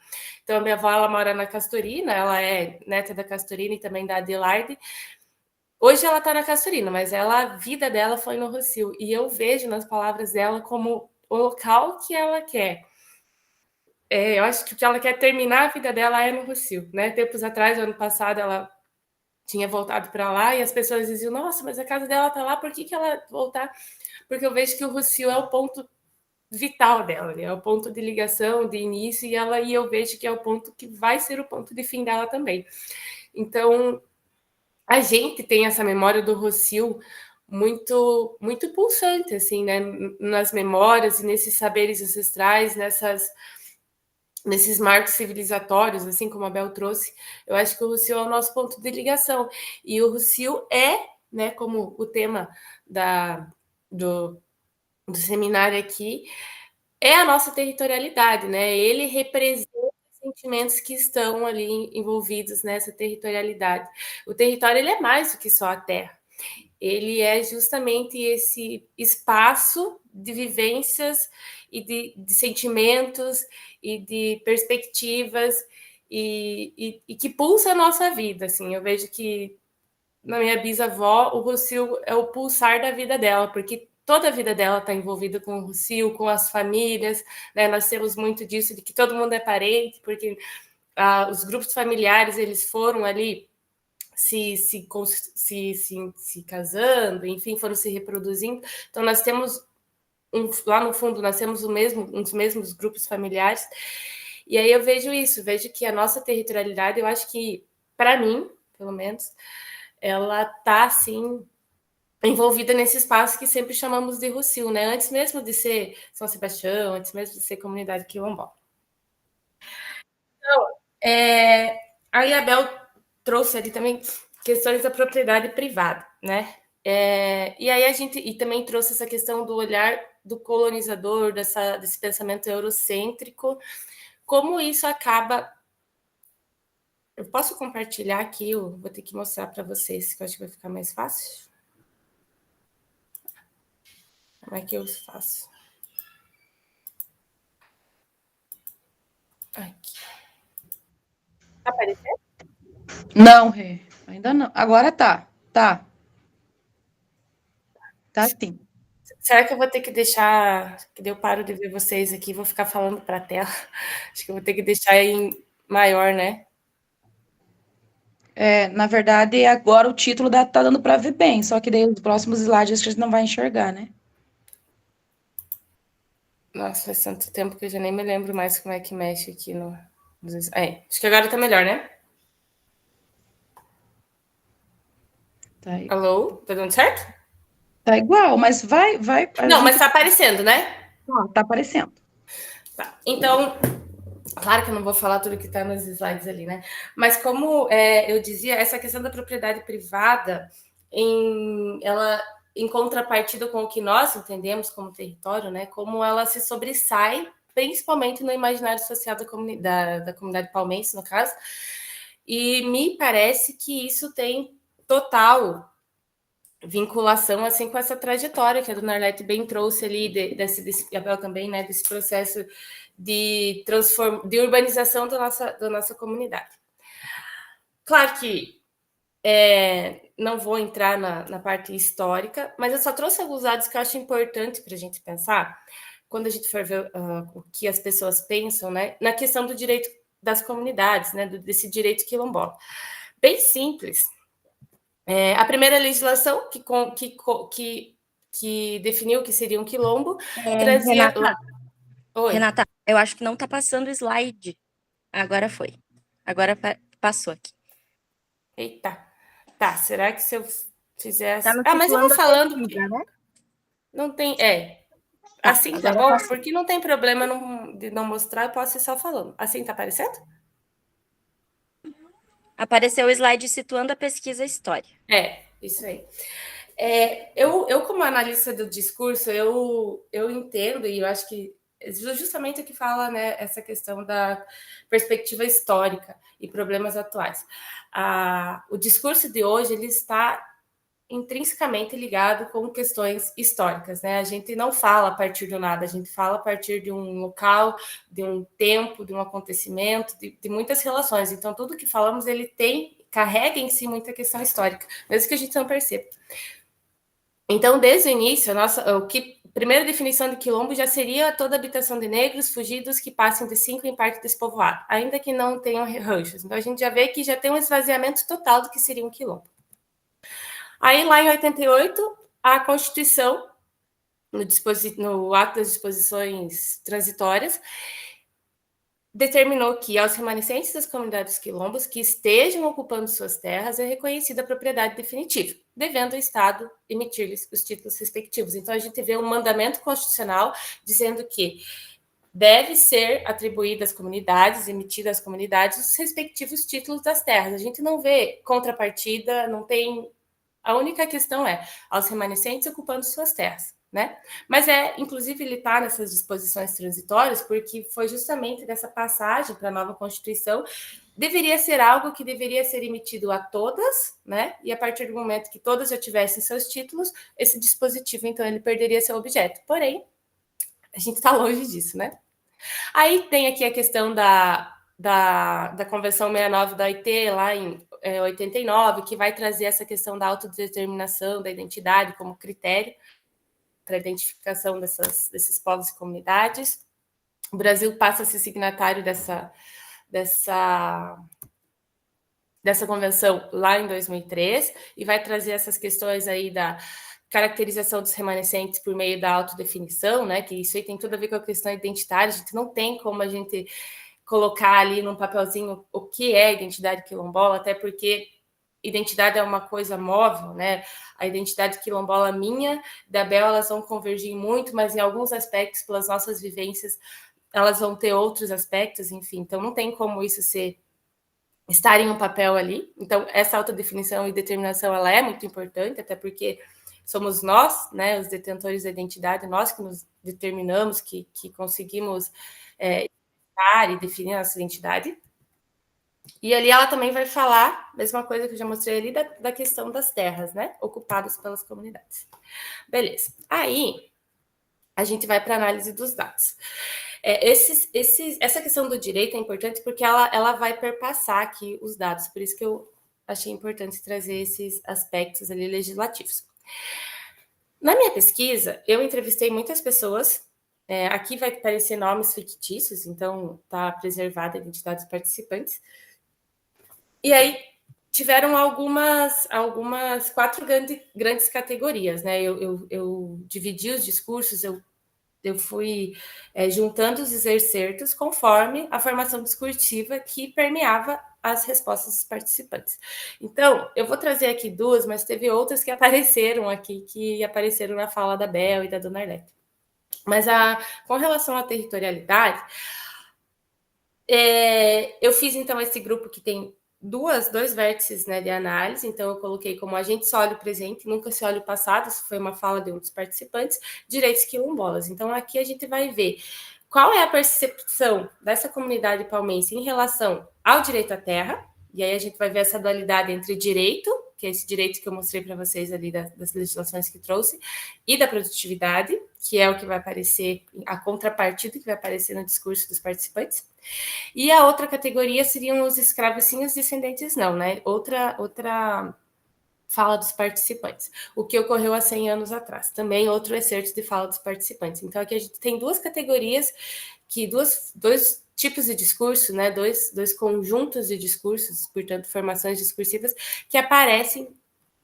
Speaker 3: Então, a minha avó, ela mora na Castorina, ela é neta da Castorina e também da Adelaide. Hoje ela está na Castorina, mas a vida dela foi no Rossio. E eu vejo nas palavras dela como o local que ela quer. Eu acho que o que ela quer terminar a vida dela é no Rossio, né? Tempos atrás, ano passado, ela tinha voltado para lá e as pessoas diziam, nossa, mas a casa dela está lá, por que ela voltar? Porque eu vejo que o Rossio é o ponto vital dela, é o ponto de ligação, de início, e eu vejo que é o ponto que vai ser o ponto de fim dela também. Então, a gente tem essa memória do Rossio muito, muito pulsante, assim, né? Nas memórias e nesses saberes ancestrais, nesses marcos civilizatórios, assim como a Bel trouxe, eu acho que o Rossio é o nosso ponto de ligação. E o Rossio né, como o tema do seminário aqui, é a nossa territorialidade, né? Ele representa os sentimentos que estão ali envolvidos nessa territorialidade. O território, ele é mais do que só a terra. Ele é justamente esse espaço de vivências e de sentimentos e de perspectivas e que pulsa a nossa vida, assim. Eu vejo que na minha bisavó, o Rossio é o pulsar da vida dela, porque toda a vida dela está envolvida com o Rossio, com as famílias, né? Nós temos muito disso, de que todo mundo é parente, porque os grupos familiares, eles foram ali se casando, enfim, foram se reproduzindo. Então, nós temos, lá no fundo, nós temos os mesmos grupos familiares. E aí eu vejo isso, vejo que a nossa territorialidade, eu acho que, para mim, pelo menos, ela está, assim, envolvida nesse espaço que sempre chamamos de Rossio, né? Antes mesmo de ser São Sebastião, antes mesmo de ser comunidade quilombola. Então, a Isabel trouxe ali também questões da propriedade privada, né? E aí e também trouxe essa questão do olhar do colonizador, desse pensamento eurocêntrico, como isso acaba... Eu posso compartilhar aqui, eu vou ter que mostrar para vocês, que eu acho que vai ficar mais fácil. Como é que eu faço? Aqui. Tá aparecendo?
Speaker 4: Não, Rê, ainda não. Agora tá. Tá sim.
Speaker 3: Será que eu vou ter que deixar... Que eu paro de ver vocês aqui, vou ficar falando para a tela. Acho que eu vou ter que deixar em maior, né?
Speaker 4: Na verdade, agora o título tá dando para ver bem, só que daí os próximos slides a gente não vai enxergar, né?
Speaker 3: Nossa, faz tanto tempo que eu já nem me lembro mais como é que mexe aqui no... acho que agora tá melhor, né?
Speaker 4: Tá,
Speaker 3: Alô? Tá dando certo?
Speaker 4: tá igual, mas vai.
Speaker 3: Não, mas tá aparecendo, né?
Speaker 4: Tá aparecendo.
Speaker 3: Tá. Então, claro que eu não vou falar tudo que tá nos slides ali, né? Mas como eu dizia, essa questão da propriedade privada, ela em contrapartida com o que nós entendemos como território, né? Como ela se sobressai principalmente no imaginário social da comunidade palmense, no caso, e me parece que isso tem total vinculação assim com essa trajetória que a dona Arlete bem trouxe ali, desse Abel também, né, desse processo de urbanização da nossa comunidade. Claro que não vou entrar na parte histórica, mas eu só trouxe alguns dados que eu acho importante para a gente pensar, quando a gente for ver o que as pessoas pensam, né, na questão do direito das comunidades, né, desse direito quilombola. Bem simples. A primeira legislação que definiu o que seria um quilombo trazia...
Speaker 5: Renata, eu acho que não está passando o slide. Agora foi. Agora passou aqui.
Speaker 3: Eita. Tá, será que se eu fizesse...
Speaker 2: Tá
Speaker 3: mas eu vou falando...
Speaker 2: pesquisa, né?
Speaker 3: Não tem... Assim tá bom? Porque não tem problema de não mostrar, eu posso ir só falando. Assim tá aparecendo?
Speaker 5: Apareceu o slide situando a pesquisa história.
Speaker 3: Isso aí. Eu como analista do discurso, eu entendo, e eu acho que justamente o que fala, né, essa questão da perspectiva histórica e problemas atuais. O discurso de hoje, ele está intrinsecamente ligado com questões históricas, né? A gente não fala a partir do nada, a gente fala a partir de um local, de um tempo, de um acontecimento, de muitas relações. Então, tudo que falamos, ele carrega em si muita questão histórica, mesmo que a gente não perceba. Então, desde o início, a primeira definição de quilombo já seria toda habitação de negros fugidos que passem de 5 em parte despovoado, ainda que não tenham ranchos. Então, a gente já vê que já tem um esvaziamento total do que seria um quilombo. Aí, lá em 88, a Constituição, no ato das disposições transitórias, determinou que aos remanescentes das comunidades quilombos que estejam ocupando suas terras é reconhecida a propriedade definitiva, devendo o Estado emitir-lhes os títulos respectivos. Então, a gente vê um mandamento constitucional dizendo que deve ser atribuído às comunidades, emitido às comunidades, os respectivos títulos das terras. A gente não vê contrapartida, não tem... A única questão é aos remanescentes ocupando suas terras, né? Mas inclusive, ele está nessas disposições transitórias porque foi justamente dessa passagem para a nova Constituição, deveria ser algo que deveria ser emitido a todas, né? E a partir do momento que todas já tivessem seus títulos, esse dispositivo, então, ele perderia seu objeto. Porém, a gente está longe disso, né? Aí tem aqui a questão da Convenção 69 da OIT, lá em 89, que vai trazer essa questão da autodeterminação da identidade como critério para a identificação desses povos e comunidades. O Brasil passa a ser signatário dessa convenção lá em 2003 e vai trazer essas questões aí da caracterização dos remanescentes por meio da autodefinição, né? Que isso aí tem tudo a ver com a questão identitária. A gente não tem como a gente colocar ali num papelzinho o que é identidade quilombola, até porque identidade é uma coisa móvel, né? A identidade quilombola minha, da Bel, elas vão convergir muito, mas em alguns aspectos, pelas nossas vivências, elas vão ter outros aspectos, enfim. Então, não tem como isso estar em um papel ali. Então, essa autodefinição e determinação, ela é muito importante, até porque somos nós, né, os detentores da identidade, nós que nos determinamos, que conseguimos e definir a nossa identidade. E ali ela também vai falar, mesma coisa que eu já mostrei ali, da questão das terras, né, ocupadas pelas comunidades. Beleza. Aí, a gente vai para a análise dos dados. Essa questão do direito é importante porque ela vai perpassar aqui os dados, por isso que eu achei importante trazer esses aspectos ali legislativos. Na minha pesquisa, eu entrevistei muitas pessoas. Aqui vai aparecer nomes fictícios, então está preservada a identidade dos participantes. E aí tiveram algumas 4 grandes categorias, né? Eu dividi os discursos, eu fui juntando os exercertos conforme a formação discursiva que permeava as respostas dos participantes. Então, eu vou trazer aqui 2, mas teve outras que apareceram aqui, que apareceram na fala da Bel e da Dona Arlete. Mas com relação à territorialidade, eu fiz, então, esse grupo que tem dois vértices, né, de análise. Então, eu coloquei como a gente só olha o presente, nunca se olha o passado. Isso foi uma fala de um dos participantes. Direitos quilombolas. Então, aqui a gente vai ver qual é a percepção dessa comunidade palmense em relação ao direito à terra? E aí a gente vai ver essa dualidade entre direito, que é esse direito que eu mostrei para vocês ali das legislações que trouxe, e da produtividade, que é o que vai aparecer, a contrapartida que vai aparecer no discurso dos participantes. E a outra categoria seriam os escravos sim, os descendentes não, né? Outra fala dos participantes, o que ocorreu há 100 anos atrás. Também outro excerto de fala dos participantes. Então, aqui a gente tem duas categorias, dois tipos de discurso, né? Dois conjuntos de discursos, portanto, formações discursivas, que aparecem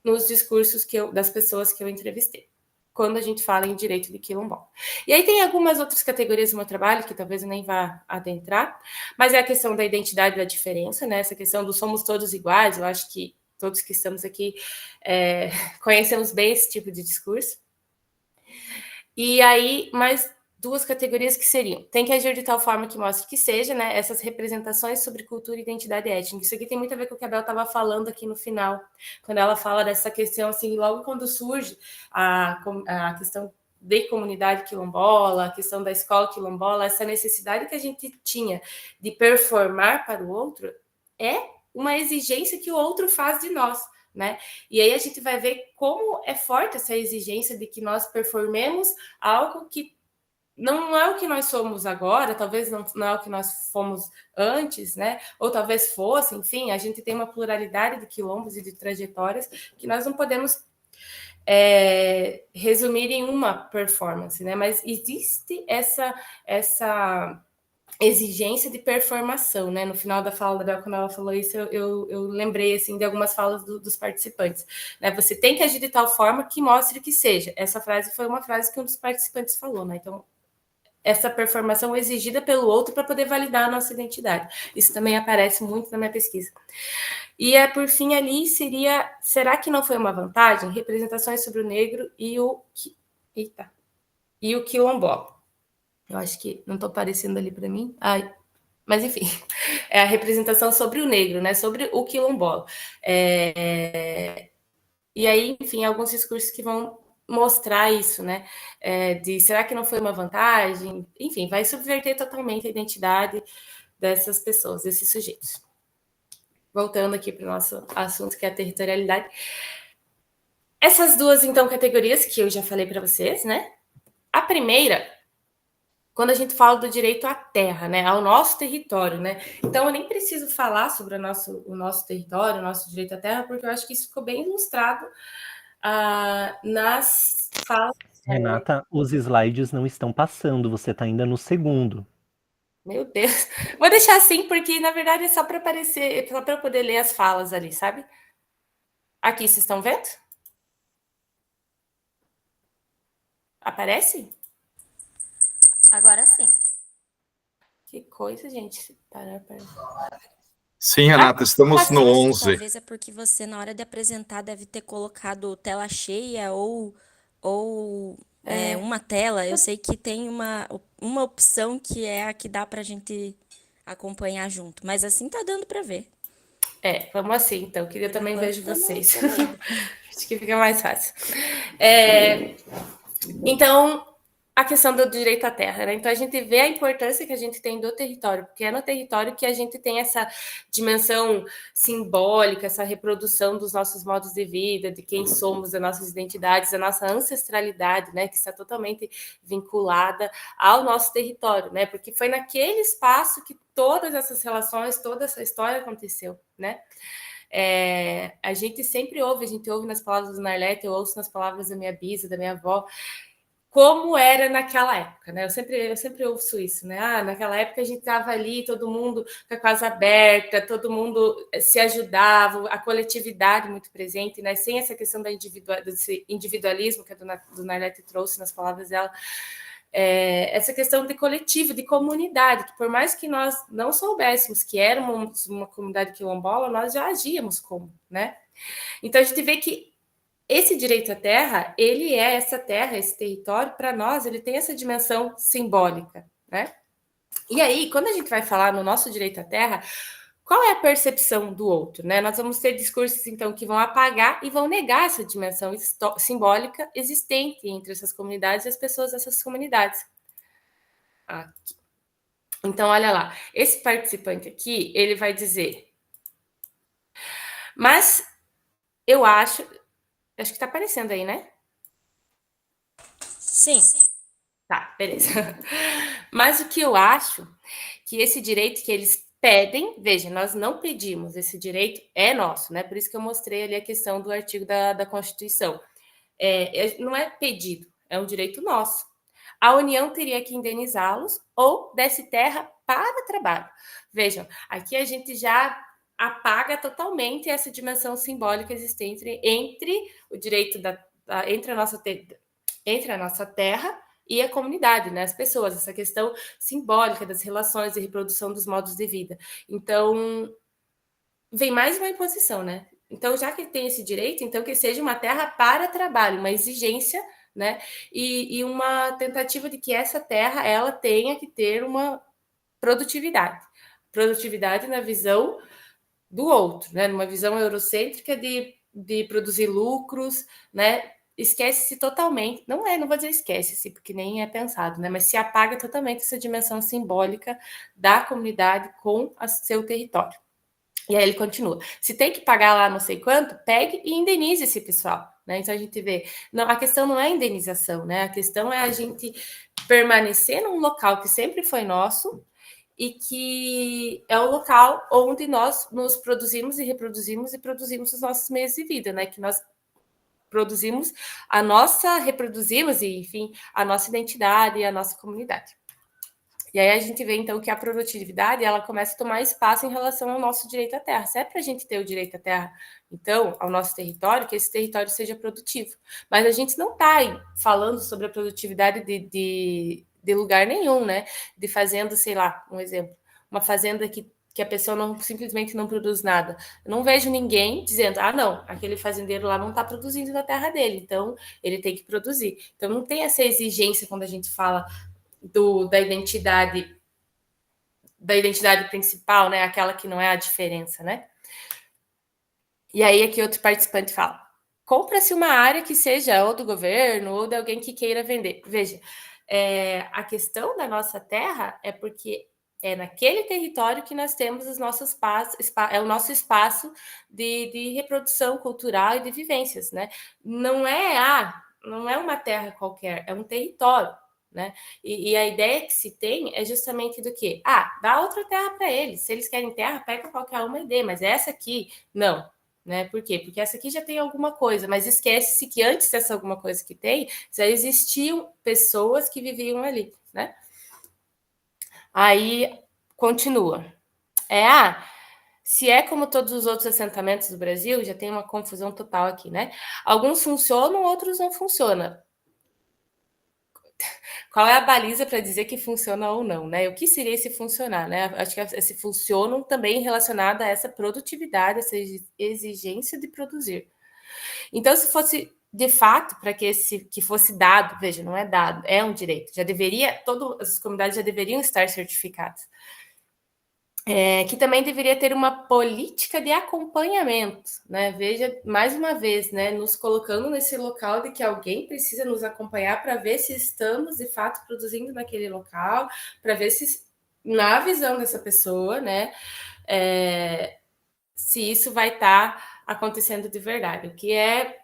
Speaker 3: nos discursos das pessoas que eu entrevistei, quando a gente fala em direito de quilombola. E aí tem algumas outras categorias do meu trabalho, que talvez eu nem vá adentrar, mas é a questão da identidade da diferença, né? Essa questão do somos todos iguais, eu acho que todos que estamos aqui conhecemos bem esse tipo de discurso. E aí, mais duas categorias que seriam: tem que agir de tal forma que mostre que seja, né? Essas representações sobre cultura e identidade étnica. Isso aqui tem muito a ver com o que a Bel estava falando aqui no final, quando ela fala dessa questão, assim, logo quando surge a questão de comunidade quilombola, a questão da escola quilombola, essa necessidade que a gente tinha de performar para o outro é uma exigência que o outro faz de nós, né? E aí a gente vai ver como é forte essa exigência de que nós performemos algo que não é o que nós somos agora, talvez não é o que nós fomos antes, né? Ou talvez fosse, enfim, a gente tem uma pluralidade de quilombos e de trajetórias que nós não podemos resumir em uma performance, né? Mas existe essa exigência de performação, né? No final da fala da Bel, quando ela falou isso, eu lembrei, assim, de algumas falas dos participantes, né? Você tem que agir de tal forma que mostre que seja. Essa frase foi uma frase que um dos participantes falou, né? Então, essa performação exigida pelo outro para poder validar a nossa identidade. Isso também aparece muito na minha pesquisa. E, por fim, ali seria... Será que não foi uma vantagem? Representações sobre o negro e o quilombola. Eu acho que não estou aparecendo ali para mim. Mas, enfim, é a representação sobre o negro, né? Sobre o quilombola. E aí, enfim, alguns discursos que vão mostrar isso, né? Será que não foi uma vantagem? Enfim, vai subverter totalmente a identidade dessas pessoas, desses sujeitos. Voltando aqui para o nosso assunto, que é a territorialidade. Essas duas, então, categorias que eu já falei para vocês, né? A primeira, quando a gente fala do direito à terra, né, ao nosso território, né? Então, eu nem preciso falar sobre o nosso território, o nosso direito à terra, porque eu acho que isso ficou bem ilustrado nas falas.
Speaker 1: Renata, os slides não estão passando, você está ainda no segundo.
Speaker 3: Meu Deus. Vou deixar assim, porque, na verdade, é só para aparecer, só para eu poder ler as falas ali, sabe? Aqui, vocês estão vendo? Aparece?
Speaker 5: Agora sim.
Speaker 3: Que coisa, gente.
Speaker 6: Sim, Renata, estamos no 11.
Speaker 5: Talvez é porque você, na hora de apresentar, deve ter colocado tela cheia ou uma tela. Eu sei que tem uma opção que é a que dá pra gente acompanhar junto, mas assim tá dando pra ver.
Speaker 3: Vamos assim, então. Queria também vejo vocês.
Speaker 5: Também.
Speaker 3: Acho que fica mais fácil. Então, a questão do direito à terra, né? Então, a gente vê a importância que a gente tem do território, porque é no território que a gente tem essa dimensão simbólica, essa reprodução dos nossos modos de vida, de quem somos, das nossas identidades, da nossa ancestralidade, né? Que está totalmente vinculada ao nosso território, né? Porque foi naquele espaço que todas essas relações, toda essa história aconteceu, né? A gente sempre ouve, nas palavras do Narlete, eu ouço nas palavras da minha bisa, da minha avó, como era naquela época, né? Eu sempre ouço isso, né? Naquela época a gente estava ali, todo mundo com a casa aberta, todo mundo se ajudava, a coletividade muito presente, né? Sem essa questão desse individualismo que a do Narlete trouxe nas palavras dela, essa questão de coletivo, de comunidade, que por mais que nós não soubéssemos que éramos uma comunidade quilombola, nós já agíamos como, né? Então a gente vê que esse direito à terra, ele é essa terra, esse território, para nós, ele tem essa dimensão simbólica, né? E aí, quando a gente vai falar no nosso direito à terra, qual é a percepção do outro, né? Nós vamos ter discursos, então, que vão apagar e vão negar essa dimensão simbólica existente entre essas comunidades e as pessoas dessas comunidades. Aqui. Então, olha lá, esse participante aqui, ele vai dizer, mas eu acho que está aparecendo aí, né?
Speaker 5: Sim.
Speaker 3: Tá, beleza. Mas o que eu acho que esse direito que eles pedem, veja, nós não pedimos, esse direito é nosso, né? Por isso que eu mostrei ali a questão do artigo da Constituição. Não é pedido, é um direito nosso. A União teria que indenizá-los ou desse terra para trabalho. Vejam, aqui a gente já apaga totalmente essa dimensão simbólica existente entre o direito entre a nossa terra e a comunidade, né? As pessoas, essa questão simbólica das relações e reprodução dos modos de vida. Então, vem mais uma imposição, né? Então, já que tem esse direito, então que seja uma terra para trabalho, uma exigência, né? E uma tentativa de que essa terra ela tenha que ter uma produtividade. Produtividade na visão do outro, né? Numa visão eurocêntrica de produzir lucros, né? Esquece-se totalmente, não vou dizer esquece-se, porque nem é pensado, né? Mas se apaga totalmente essa dimensão simbólica da comunidade com seu território. E aí ele continua. Se tem que pagar lá não sei quanto, pegue e indenize esse pessoal. Né? Então a gente vê. Não, a questão não é a indenização, né? A questão é a gente permanecer num local que sempre foi nosso e que é o local onde nós nos produzimos e produzimos os nossos meios de vida, né? Que nós reproduzimos e, enfim, a nossa identidade e a nossa comunidade. E aí a gente vê, então, que a produtividade, ela começa a tomar espaço em relação ao nosso direito à terra. Se é para a gente ter o direito à terra, então, ao nosso território, que esse território seja produtivo. Mas a gente não está falando sobre a produtividade de lugar nenhum, né? De fazenda, sei lá, um exemplo. Uma fazenda que a pessoa simplesmente não produz nada. Eu não vejo ninguém dizendo, não, aquele fazendeiro lá não está produzindo na terra dele, então ele tem que produzir. Então não tem essa exigência quando a gente fala da identidade principal, né? Aquela que não é a diferença, né? E aí aqui outro participante fala: compra-se uma área que seja ou do governo ou de alguém que queira vender. Veja, a questão da nossa terra é porque é naquele território que nós temos os nossos é o nosso espaço de reprodução cultural e de vivências, né? Não é uma terra qualquer, é um território. Né? E a ideia que se tem é justamente do que? Dá outra terra para eles. Se eles querem terra, pega qualquer uma ideia, mas essa aqui, não. Né? Por quê? Porque essa aqui já tem alguma coisa, mas esquece-se que antes dessa alguma coisa que tem, já existiam pessoas que viviam ali. Né? Aí, continua. Se é como todos os outros assentamentos do Brasil, já tem uma confusão total aqui, né? Alguns funcionam, outros não funcionam. Qual é a baliza para dizer que funciona ou não, né? O que seria esse funcionar, né? Acho que esse funcionam também relacionado a essa produtividade, essa exigência de produzir. Então, se fosse de fato para que fosse dado, veja, não é dado, é um direito. Todas as comunidades já deveriam estar certificadas. Que também deveria ter uma política de acompanhamento, né? Veja, mais uma vez, né, nos colocando nesse local de que alguém precisa nos acompanhar para ver se estamos, de fato, produzindo naquele local, para ver se, na visão dessa pessoa, né, se isso vai estar acontecendo de verdade, o que é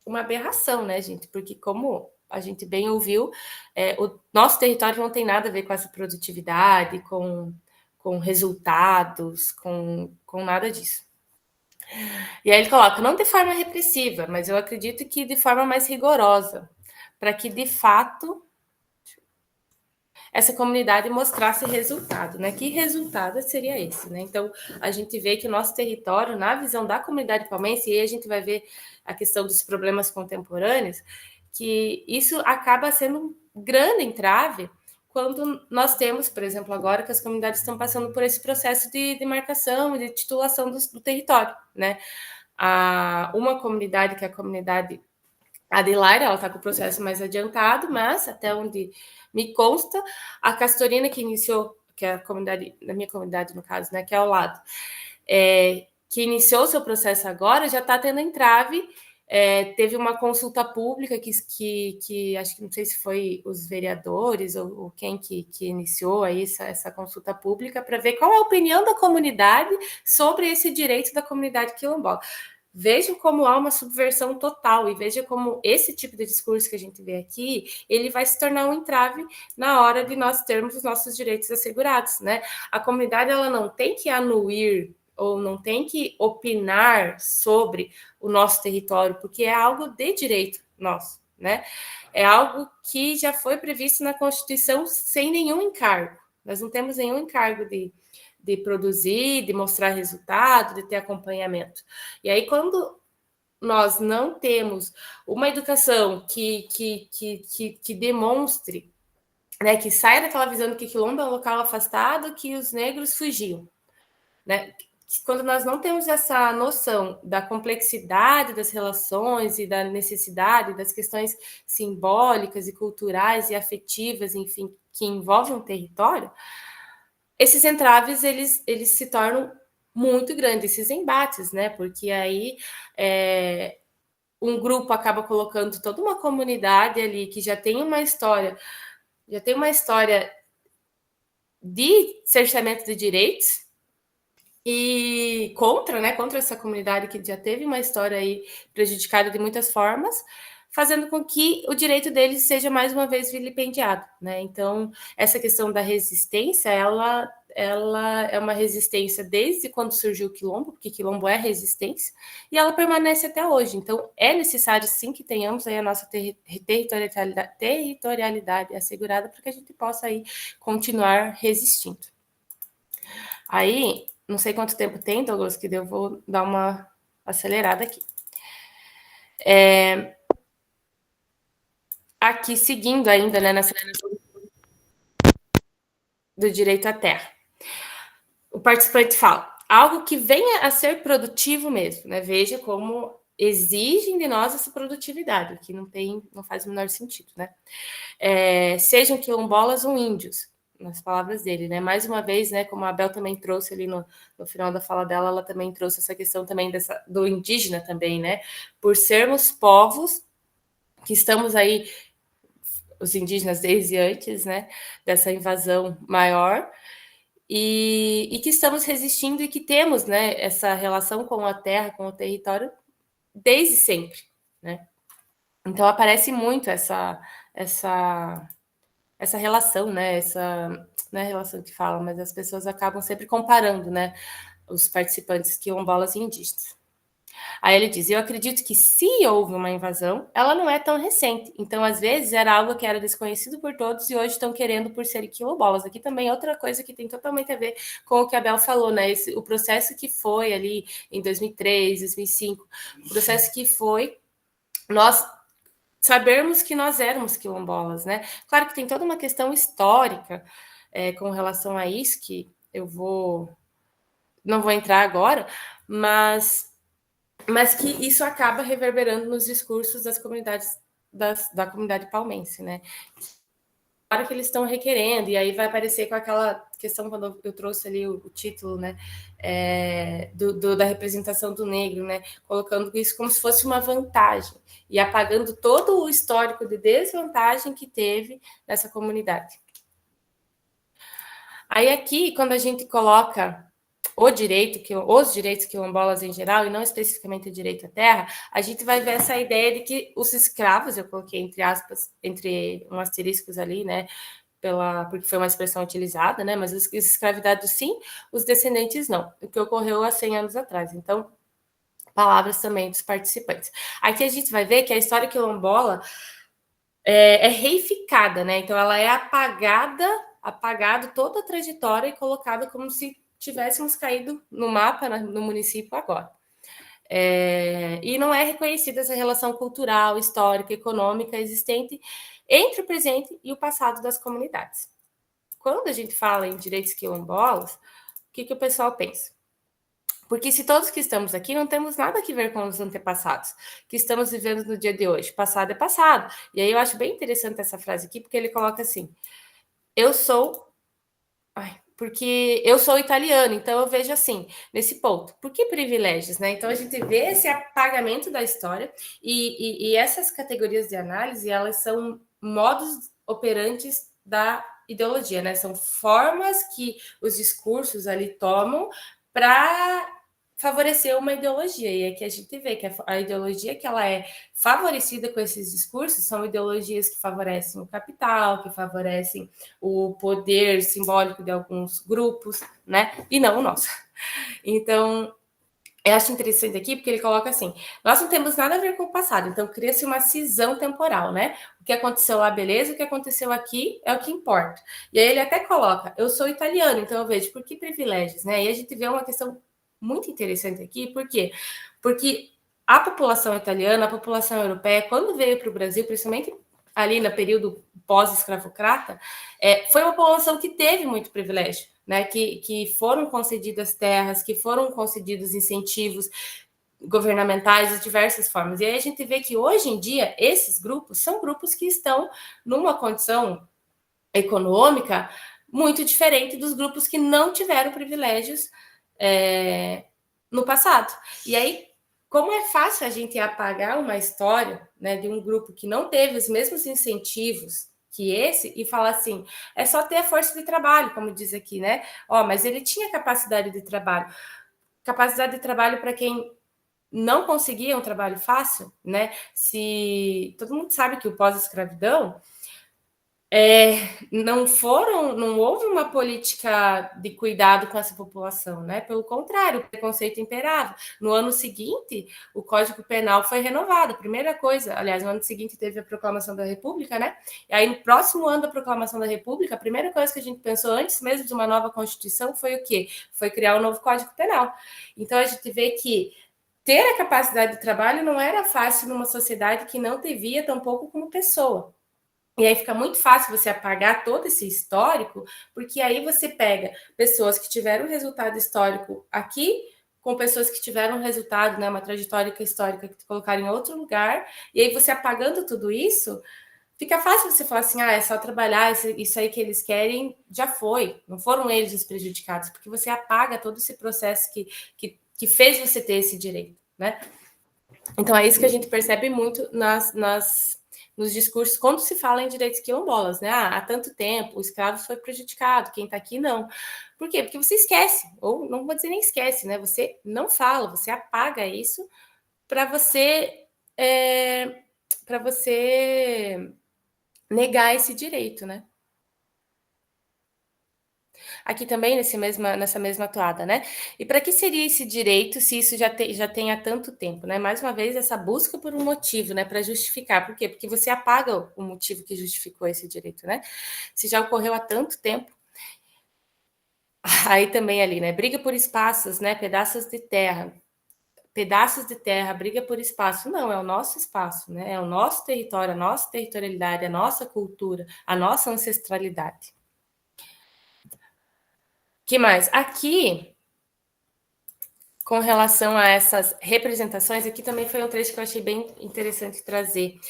Speaker 3: uma aberração, né, gente? Porque como a gente bem ouviu, o nosso território não tem nada a ver com essa produtividade, com resultados, com nada disso. E aí ele coloca, não de forma repressiva, mas eu acredito que de forma mais rigorosa, para que, de fato, essa comunidade mostrasse resultado, né? Que resultado seria esse, né? Então, a gente vê que o nosso território, na visão da comunidade palmense, e aí a gente vai ver a questão dos problemas contemporâneos, que isso acaba sendo um grande entrave quando nós temos, por exemplo, agora que as comunidades estão passando por esse processo de demarcação e de titulação do território, né? Uma comunidade, que é a comunidade Adelaide, ela está com o processo mais adiantado, mas até onde me consta, a Castorina que iniciou, que é a comunidade, na minha comunidade no caso, né, que é ao lado, que iniciou seu processo agora, já está tendo entrave teve uma consulta pública que acho que não sei se foi os vereadores ou quem que iniciou aí essa consulta pública para ver qual é a opinião da comunidade sobre esse direito da comunidade quilombola. Vejam como há uma subversão total e veja como esse tipo de discurso que a gente vê aqui, ele vai se tornar um entrave na hora de nós termos os nossos direitos assegurados, né? A comunidade, ela não tem que anuir ou não tem que opinar sobre o nosso território, porque é algo de direito nosso, né? É algo que já foi previsto na Constituição sem nenhum encargo. Nós não temos nenhum encargo de produzir, de mostrar resultado, de ter acompanhamento. E aí, quando nós não temos uma educação que demonstre, né, que saia daquela visão de que quilombo é um local afastado, que os negros fugiam, né? Quando nós não temos essa noção da complexidade das relações e da necessidade das questões simbólicas e culturais e afetivas, enfim, que envolvem um território, esses entraves, eles se tornam muito grandes, esses embates, né? Porque aí um grupo acaba colocando toda uma comunidade ali que já tem uma história de cerceamento de direitos e contra essa comunidade que já teve uma história aí prejudicada de muitas formas, fazendo com que o direito deles seja mais uma vez vilipendiado, né? Então, essa questão da resistência, ela é uma resistência desde quando surgiu o quilombo, porque quilombo é resistência, e ela permanece até hoje. Então, é necessário sim que tenhamos aí a nossa territorialidade assegurada para que a gente possa aí continuar resistindo. Aí, não sei quanto tempo tem, Douglas, que eu vou dar uma acelerada aqui. Aqui, seguindo ainda, né, nessa do direito à terra. O participante fala, algo que venha a ser produtivo mesmo, né? Veja como exigem de nós essa produtividade, o que não faz o menor sentido, né? Sejam quilombolas ou índios, nas palavras dele, né? Mais uma vez, né, como a Abel também trouxe ali no final da fala dela, ela também trouxe essa questão também do indígena também, né? Por sermos povos que estamos aí, os indígenas desde antes, né, dessa invasão maior, e que estamos resistindo e que temos, né, essa relação com a terra, com o território, desde sempre, né? Então aparece muito essa relação, né? Não é relação que fala, mas as pessoas acabam sempre comparando, né, os participantes quilombolas e indígenas. Aí ele diz, eu acredito que se houve uma invasão, ela não é tão recente. Então, às vezes, era algo que era desconhecido por todos e hoje estão querendo por serem quilombolas. Aqui também é outra coisa que tem totalmente a ver com o que a Bel falou, né? O processo que foi ali em 2003, 2005, o processo que foi nós sabermos que nós éramos quilombolas, né? Claro que tem toda uma questão histórica com relação a isso, que não vou entrar agora, mas que isso acaba reverberando nos discursos das comunidades, da comunidade palmense, né? Claro que eles estão requerendo, e aí vai aparecer com aquela questão, quando eu trouxe ali o título, né, da representação do negro, né, colocando isso como se fosse uma vantagem, e apagando todo o histórico de desvantagem que teve nessa comunidade. Aí aqui, quando a gente coloca os direitos quilombolas em geral, e não especificamente o direito à terra, a gente vai ver essa ideia de que os escravos, eu coloquei entre aspas, entre um asteriscos ali, né, porque foi uma expressão utilizada, né, mas os escravizados sim, os descendentes não, o que ocorreu há 100 anos atrás. Então, palavras também dos participantes. Aqui a gente vai ver que a história quilombola é reificada, né, então ela é apagado toda a trajetória e colocada como se tivéssemos caído no mapa, no município agora. E não é reconhecida essa relação cultural, histórica, econômica existente entre o presente e o passado das comunidades. Quando a gente fala em direitos quilombolas, o que o pessoal pensa? Porque se todos que estamos aqui não temos nada a ver com os antepassados, que estamos vivendo no dia de hoje, passado é passado. E aí eu acho bem interessante essa frase aqui, porque ele coloca assim, eu sou... porque eu sou italiano, então eu vejo assim, nesse ponto, por que privilégios, né? Então a gente vê esse apagamento da história e essas categorias de análise, elas são modos operantes da ideologia, né? São formas que os discursos ali tomam para favorecer uma ideologia. E aqui a gente vê que a ideologia que ela é favorecida com esses discursos são ideologias que favorecem o capital, que favorecem o poder simbólico de alguns grupos, né? E não o nosso. Então, eu acho interessante aqui porque ele coloca assim: nós não temos nada a ver com o passado, então cria-se uma cisão temporal, né? O que aconteceu lá, beleza, o que aconteceu aqui é o que importa. E aí ele até coloca: eu sou italiano, então eu vejo por que privilégios, né? E a gente vê uma questão muito interessante aqui, por quê? Porque a população italiana, a população europeia, quando veio para o Brasil, principalmente ali no período pós-escravocrata, foi uma população que teve muito privilégio, né? Que foram concedidas terras, que foram concedidos incentivos governamentais de diversas formas. E aí a gente vê que hoje em dia esses grupos são grupos que estão numa condição econômica muito diferente dos grupos que não tiveram privilégios no passado. E aí, como é fácil a gente apagar uma história, né, de um grupo que não teve os mesmos incentivos que esse e falar assim, é só ter a força de trabalho, como diz aqui, né? Mas ele tinha capacidade de trabalho. Capacidade de trabalho para quem não conseguia um trabalho fácil, né? Se todo mundo sabe que o pós-escravidão não houve uma política de cuidado com essa população, né? Pelo contrário, o preconceito imperava. No ano seguinte, o Código Penal foi renovado. Primeira coisa, aliás, no ano seguinte teve a Proclamação da República, né? E aí, no próximo ano da Proclamação da República, a primeira coisa que a gente pensou antes mesmo de uma nova Constituição foi o quê? Foi criar um novo Código Penal. Então, a gente vê que ter a capacidade de trabalho não era fácil numa sociedade que não te via tampouco como pessoa. E aí fica muito fácil você apagar todo esse histórico, porque aí você pega pessoas que tiveram resultado histórico aqui, com pessoas que tiveram resultado, né, uma trajetória histórica que te colocaram em outro lugar, e aí você apagando tudo isso, fica fácil você falar assim, é só trabalhar, isso aí que eles querem já foi, não foram eles os prejudicados, porque você apaga todo esse processo que fez você ter esse direito, né? Então é isso que a gente percebe muito nos discursos, quando se fala em direitos quilombolas, né? Há tanto tempo o escravo foi prejudicado, quem está aqui não. Por quê? Porque você esquece, ou não vou dizer nem esquece, né? Você não fala, você apaga isso para você negar esse direito, né? Aqui também nessa mesma toada, né? E para que seria esse direito se isso já tem há tanto tempo, né? Mais uma vez, essa busca por um motivo, né? Para justificar. Por quê? Porque você apaga o motivo que justificou esse direito, né? Se já ocorreu há tanto tempo. Aí também ali, né? Briga por espaços, né? Pedaços de terra, briga por espaço. Não, é o nosso espaço, né? É o nosso território, a nossa territorialidade, a nossa cultura, a nossa ancestralidade. Que mais? Aqui, com relação a essas representações, aqui também foi um trecho que eu achei bem interessante trazer.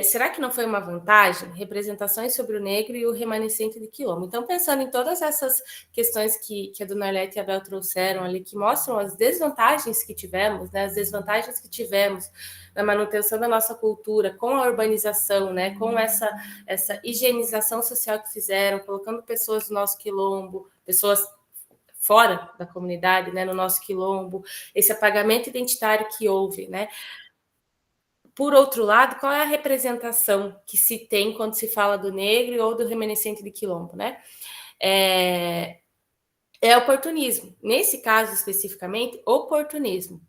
Speaker 3: Será que não foi uma vantagem? Representações sobre o negro e o remanescente de quilombo. Então, pensando em todas essas questões que a dona Arlete e a Bel trouxeram ali, que mostram as desvantagens que tivemos, né? As desvantagens que tivemos na manutenção da nossa cultura, com a urbanização, né? Com essa higienização social que fizeram, colocando pessoas do nosso quilombo, pessoas fora da comunidade, né, no nosso quilombo, esse apagamento identitário que houve, né? Por outro lado, qual é a representação que se tem quando se fala do negro ou do remanescente de quilombo, né? É oportunismo. Nesse caso, especificamente, oportunismo.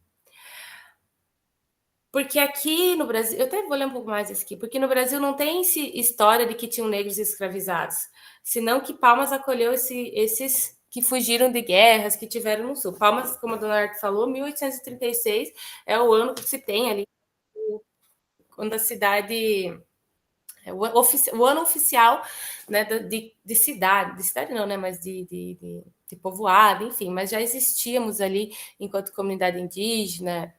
Speaker 3: Porque aqui no Brasil, eu até vou ler um pouco mais isso aqui, porque no Brasil não tem história de que tinham negros escravizados, senão que Palmas acolheu esses que fugiram de guerras, que tiveram no Sul. Palmas, como a dona Arta falou, 1836 é o ano que se tem ali, quando a cidade... o ano oficial, né, de cidade não, né, mas de povoado, enfim, mas já existíamos ali enquanto comunidade indígena,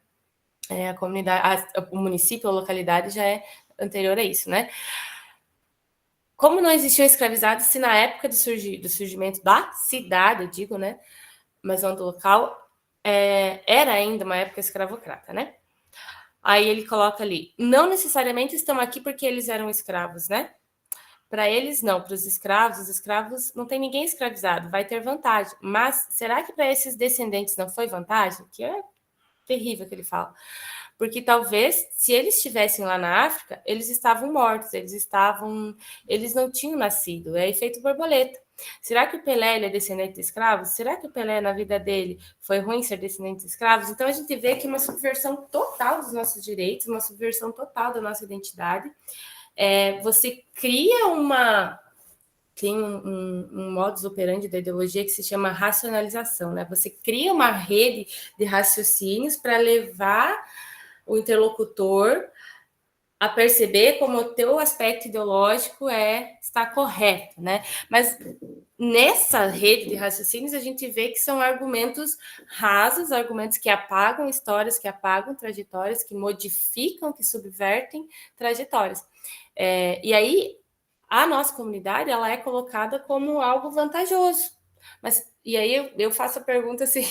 Speaker 3: a comunidade, o município, a localidade já é anterior a isso, né? como não existiam escravizados, se na época do surgimento da cidade, eu digo, né, mas não do local, era ainda uma época escravocrata, né? Aí ele coloca ali, não necessariamente estão aqui porque eles eram escravos, né? Para eles, não. Para os escravos, não tem ninguém escravizado, vai ter vantagem. Mas será que para esses descendentes não foi vantagem? Que é terrível que ele fala. Porque talvez, se eles estivessem lá na África, eles estavam mortos, eles não tinham nascido. É efeito borboleta. Será que o Pelé é descendente de escravos? Será que o Pelé, na vida dele, foi ruim ser descendente de escravos? Então, a gente vê aqui uma subversão total dos nossos direitos, uma subversão total da nossa identidade. Você cria tem um modus operandi da ideologia que se chama racionalização, né? Você cria uma rede de raciocínios para levar o interlocutor a perceber como o teu aspecto ideológico está correto, né? Mas nessa rede de raciocínios a gente vê que são argumentos rasos, argumentos que apagam histórias, que apagam trajetórias, que modificam, que subvertem trajetórias. E aí a nossa comunidade ela é colocada como algo vantajoso. E aí eu faço a pergunta se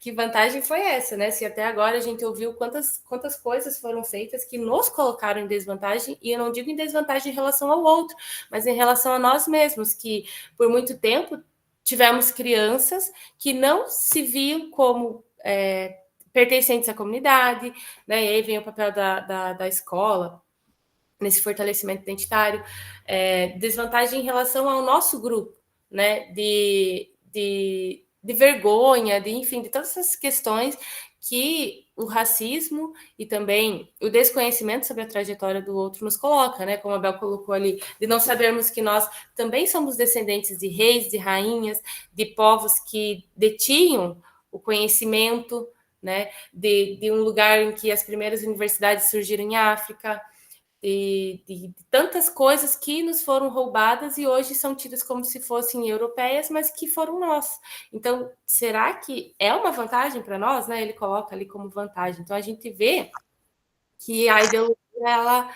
Speaker 3: que vantagem foi essa, né? Se até agora a gente ouviu quantas coisas foram feitas que nos colocaram em desvantagem, e eu não digo em desvantagem em relação ao outro, mas em relação a nós mesmos, que por muito tempo tivemos crianças que não se viam como pertencentes à comunidade, né? E aí vem o papel da escola, nesse fortalecimento identitário, desvantagem em relação ao nosso grupo, né? De vergonha, enfim, de todas essas questões que o racismo e também o desconhecimento sobre a trajetória do outro nos coloca, né? Como a Bel colocou ali, de não sabermos que nós também somos descendentes de reis, de rainhas, de povos que detinham o conhecimento, né? De um lugar em que as primeiras universidades surgiram em África, de tantas coisas que nos foram roubadas e hoje são tidas como se fossem europeias, mas que foram nossas. Então, será que é uma vantagem para nós? Né? Ele coloca ali como vantagem. Então, a gente vê que a ideologia, ela...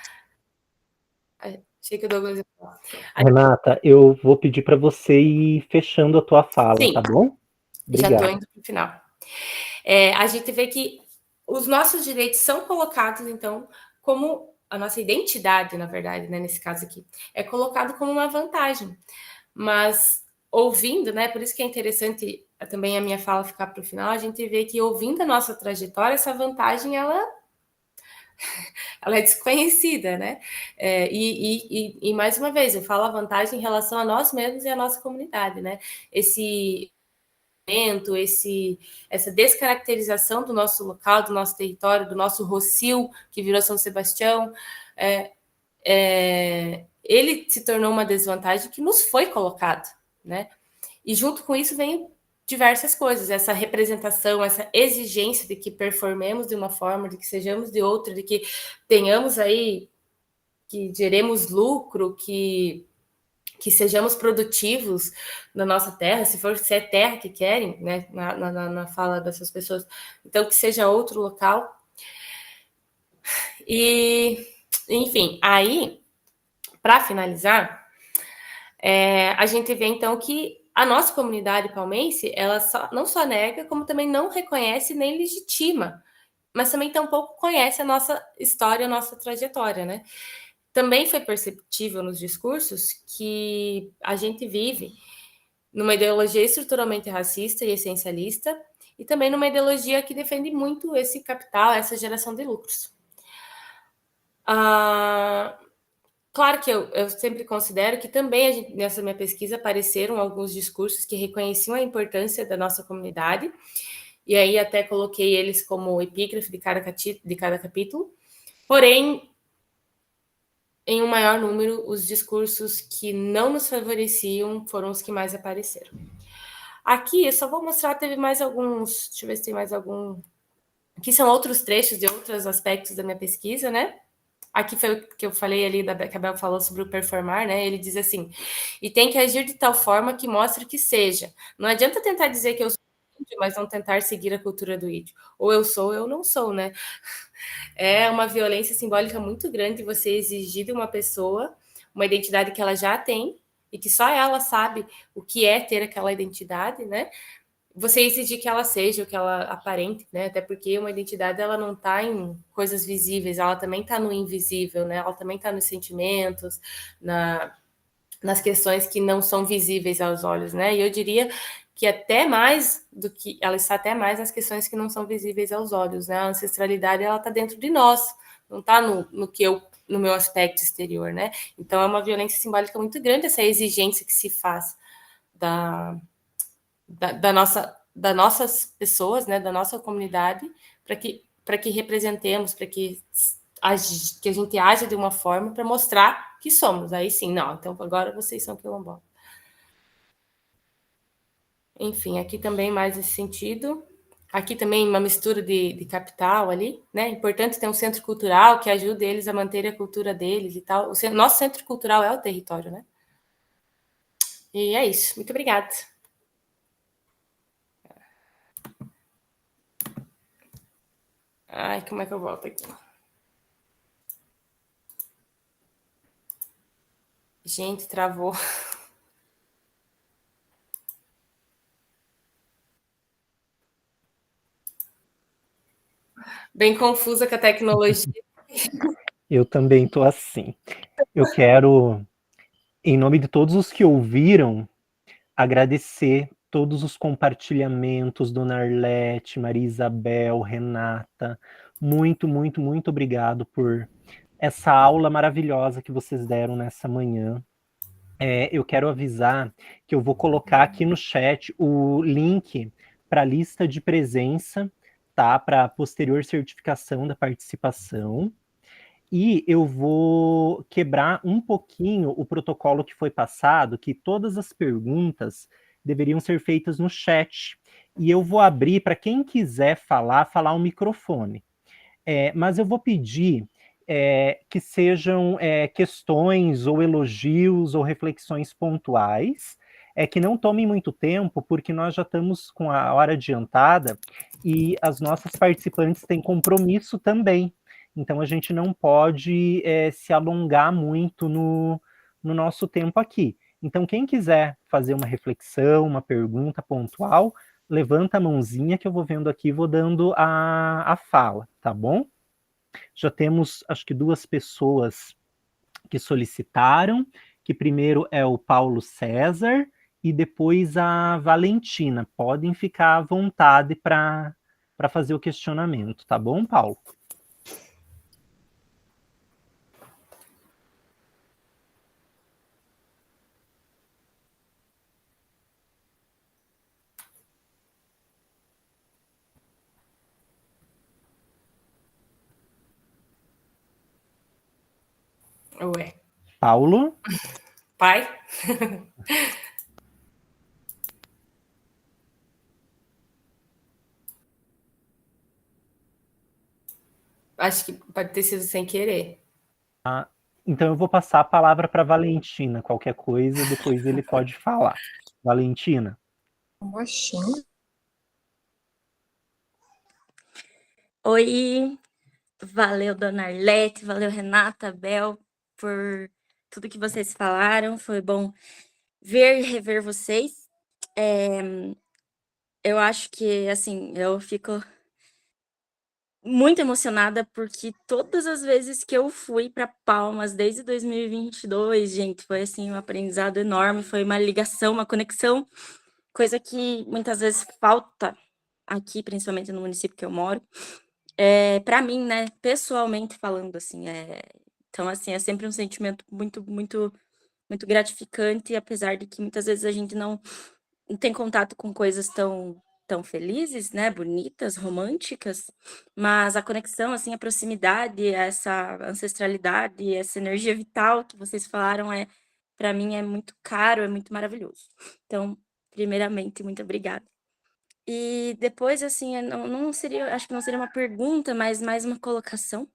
Speaker 3: Achei que o Douglas ia falar.
Speaker 1: Renata, eu vou pedir para você ir fechando a tua fala,
Speaker 3: Sim,
Speaker 1: tá bom?
Speaker 3: já
Speaker 1: Obrigado.
Speaker 3: estou indo para o final. A gente vê que os nossos direitos são colocados, então, como a nossa identidade, na verdade, né, nesse caso aqui, é colocado como uma vantagem. Mas ouvindo, né, por isso que é interessante também a minha fala ficar para o final, a gente vê que ouvindo a nossa trajetória, essa vantagem, ela é desconhecida, né? E mais uma vez, eu falo a vantagem em relação a nós mesmos e a nossa comunidade, né? Essa descaracterização do nosso local, do nosso território, do nosso Rossio, que virou São Sebastião, ele se tornou uma desvantagem que nos foi colocado, né? E junto com isso vem diversas coisas, essa representação, essa exigência de que performemos de uma forma, de que sejamos de outra, de que tenhamos aí, que geremos lucro, que sejamos produtivos na nossa terra, se é terra que querem, né, na fala dessas pessoas, então que seja outro local. E, enfim, aí, para finalizar, a gente vê então que a nossa comunidade palmense, ela não só nega, como também não reconhece nem legitima, mas também tampouco conhece a nossa história, a nossa trajetória, né? Também foi perceptível nos discursos que a gente vive numa ideologia estruturalmente racista e essencialista, e também numa ideologia que defende muito esse capital, essa geração de lucros. Claro que eu sempre considero que também nessa minha pesquisa apareceram alguns discursos que reconheciam a importância da nossa comunidade, e aí até coloquei eles como epígrafe de cada capítulo, porém, em um maior número, os discursos que não nos favoreciam foram os que mais apareceram. Aqui eu só vou mostrar, teve mais alguns, deixa eu ver se tem mais algum, aqui são outros trechos de outros aspectos da minha pesquisa, né? Aqui foi o que eu falei ali, que a Bel falou sobre o performar, né? Ele diz assim, e tem que agir de tal forma que mostre que seja. Não adianta tentar dizer que eu sou índio, mas não tentar seguir a cultura do índio. Ou eu sou ou eu não sou, né? É uma violência simbólica muito grande você exigir de uma pessoa uma identidade que ela já tem e que só ela sabe o que é ter aquela identidade, né? Você exigir que ela seja o que ela aparente, né? Até porque uma identidade ela não está em coisas visíveis, ela também está no invisível, né? Ela também está nos sentimentos, nas questões que não são visíveis aos olhos, né? E eu diria que até mais do que ela está até mais nas questões que não são visíveis aos olhos, né? A ancestralidade ela está dentro de nós, não está no meu aspecto exterior, né? Então é uma violência simbólica muito grande essa exigência que se faz das nossas pessoas, né, da nossa comunidade, para que representemos, para que a gente age de uma forma para mostrar que somos. Aí sim, não, então agora vocês são quilombolas. Enfim, aqui também mais esse sentido. Aqui também uma mistura de capital ali, né? Importante ter um centro cultural que ajude eles a manter a cultura deles e tal. Nosso centro cultural é o território, né? E é isso. Muito obrigada. Ai, como é que eu volto aqui? Gente, travou. Bem confusa com a tecnologia.
Speaker 1: Eu também tô assim. Eu quero, em nome de todos os que ouviram, agradecer todos os compartilhamentos, Dona Arlete, Maria Isabel, Renata. Muito, muito, muito obrigado por essa aula maravilhosa que vocês deram nessa manhã. Eu quero avisar que eu vou colocar aqui no chat o link para a lista de presença, tá? Para posterior certificação da participação. E eu vou quebrar um pouquinho o protocolo que foi passado, que todas as perguntas deveriam ser feitas no chat. E eu vou abrir para quem quiser falar o microfone. Mas eu vou pedir que sejam questões ou elogios ou reflexões pontuais, que não tomem muito tempo, porque nós já estamos com a hora adiantada e as nossas participantes têm compromisso também. Então a gente não pode se alongar muito no nosso tempo aqui. Então, quem quiser fazer uma reflexão, uma pergunta pontual, levanta a mãozinha que eu vou vendo aqui e vou dando a fala, tá bom? Já temos, acho que 2 pessoas que solicitaram, que primeiro é o Paulo César e depois a Valentina. Podem ficar à vontade para fazer o questionamento, tá bom, Paulo?
Speaker 3: Ué.
Speaker 1: Paulo?
Speaker 3: Pai? Acho que pode ter sido sem querer.
Speaker 1: Então eu vou passar a palavra para Valentina. Qualquer coisa, depois ele pode falar. Valentina.
Speaker 5: Oi, valeu, Dona Arlete, valeu, Renata, Bel, por tudo que vocês falaram. Foi bom ver e rever vocês. Eu acho que, assim, eu fico muito emocionada porque todas as vezes que eu fui para Palmas desde 2022, gente, foi assim um aprendizado enorme, foi uma ligação, uma conexão, coisa que muitas vezes falta aqui, principalmente no município que eu moro. Para mim, né, pessoalmente falando, assim, então, assim, é sempre um sentimento muito, muito, muito gratificante, apesar de que muitas vezes a gente não tem contato com coisas tão felizes, né, bonitas, românticas, mas a conexão, assim, a proximidade, essa ancestralidade, essa energia vital que vocês falaram para mim é muito caro, é muito maravilhoso. Então, primeiramente, muito obrigada. E depois, assim, não seria, acho que não seria uma pergunta, mas mais uma colocação.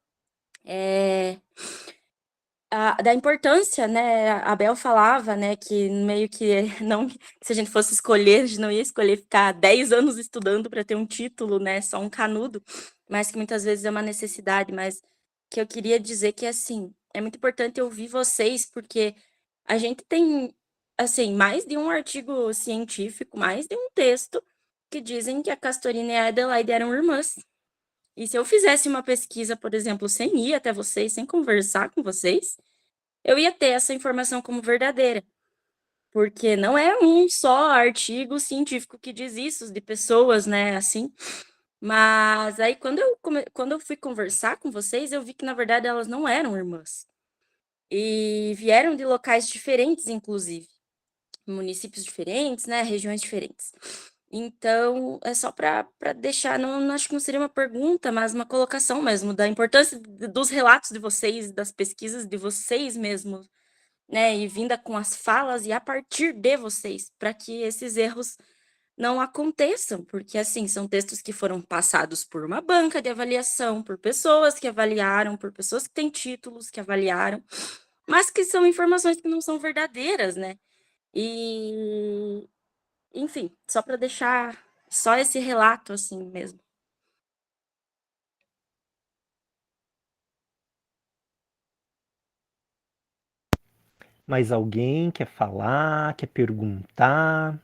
Speaker 5: Da importância, né? A Bel falava, né, que meio que não, se a gente fosse escolher, a gente não ia escolher ficar 10 anos estudando para ter um título, né, só um canudo, mas que muitas vezes é uma necessidade, mas que eu queria dizer que, assim, é muito importante ouvir vocês, porque a gente tem, assim, mais de um artigo científico, mais de um texto que dizem que a Castorina e a Adelaide eram irmãs. E se eu fizesse uma pesquisa, por exemplo, sem ir até vocês, sem conversar com vocês, eu ia ter essa informação como verdadeira. Porque não é um só artigo científico que diz isso, de pessoas, né, assim. Mas aí, quando eu fui conversar com vocês, eu vi que, na verdade, elas não eram irmãs. E vieram de locais diferentes, inclusive. Municípios diferentes, né, regiões diferentes. Então, é só para deixar, não acho que não seria uma pergunta, mas uma colocação mesmo, da importância dos relatos de vocês, das pesquisas de vocês mesmos, né, e vinda com as falas e a partir de vocês, para que esses erros não aconteçam, porque, assim, são textos que foram passados por uma banca de avaliação, por pessoas que avaliaram, por pessoas que têm títulos que avaliaram, mas que são informações que não são verdadeiras, né? E, enfim, só para deixar só esse relato assim mesmo.
Speaker 1: Mais alguém quer falar, quer perguntar?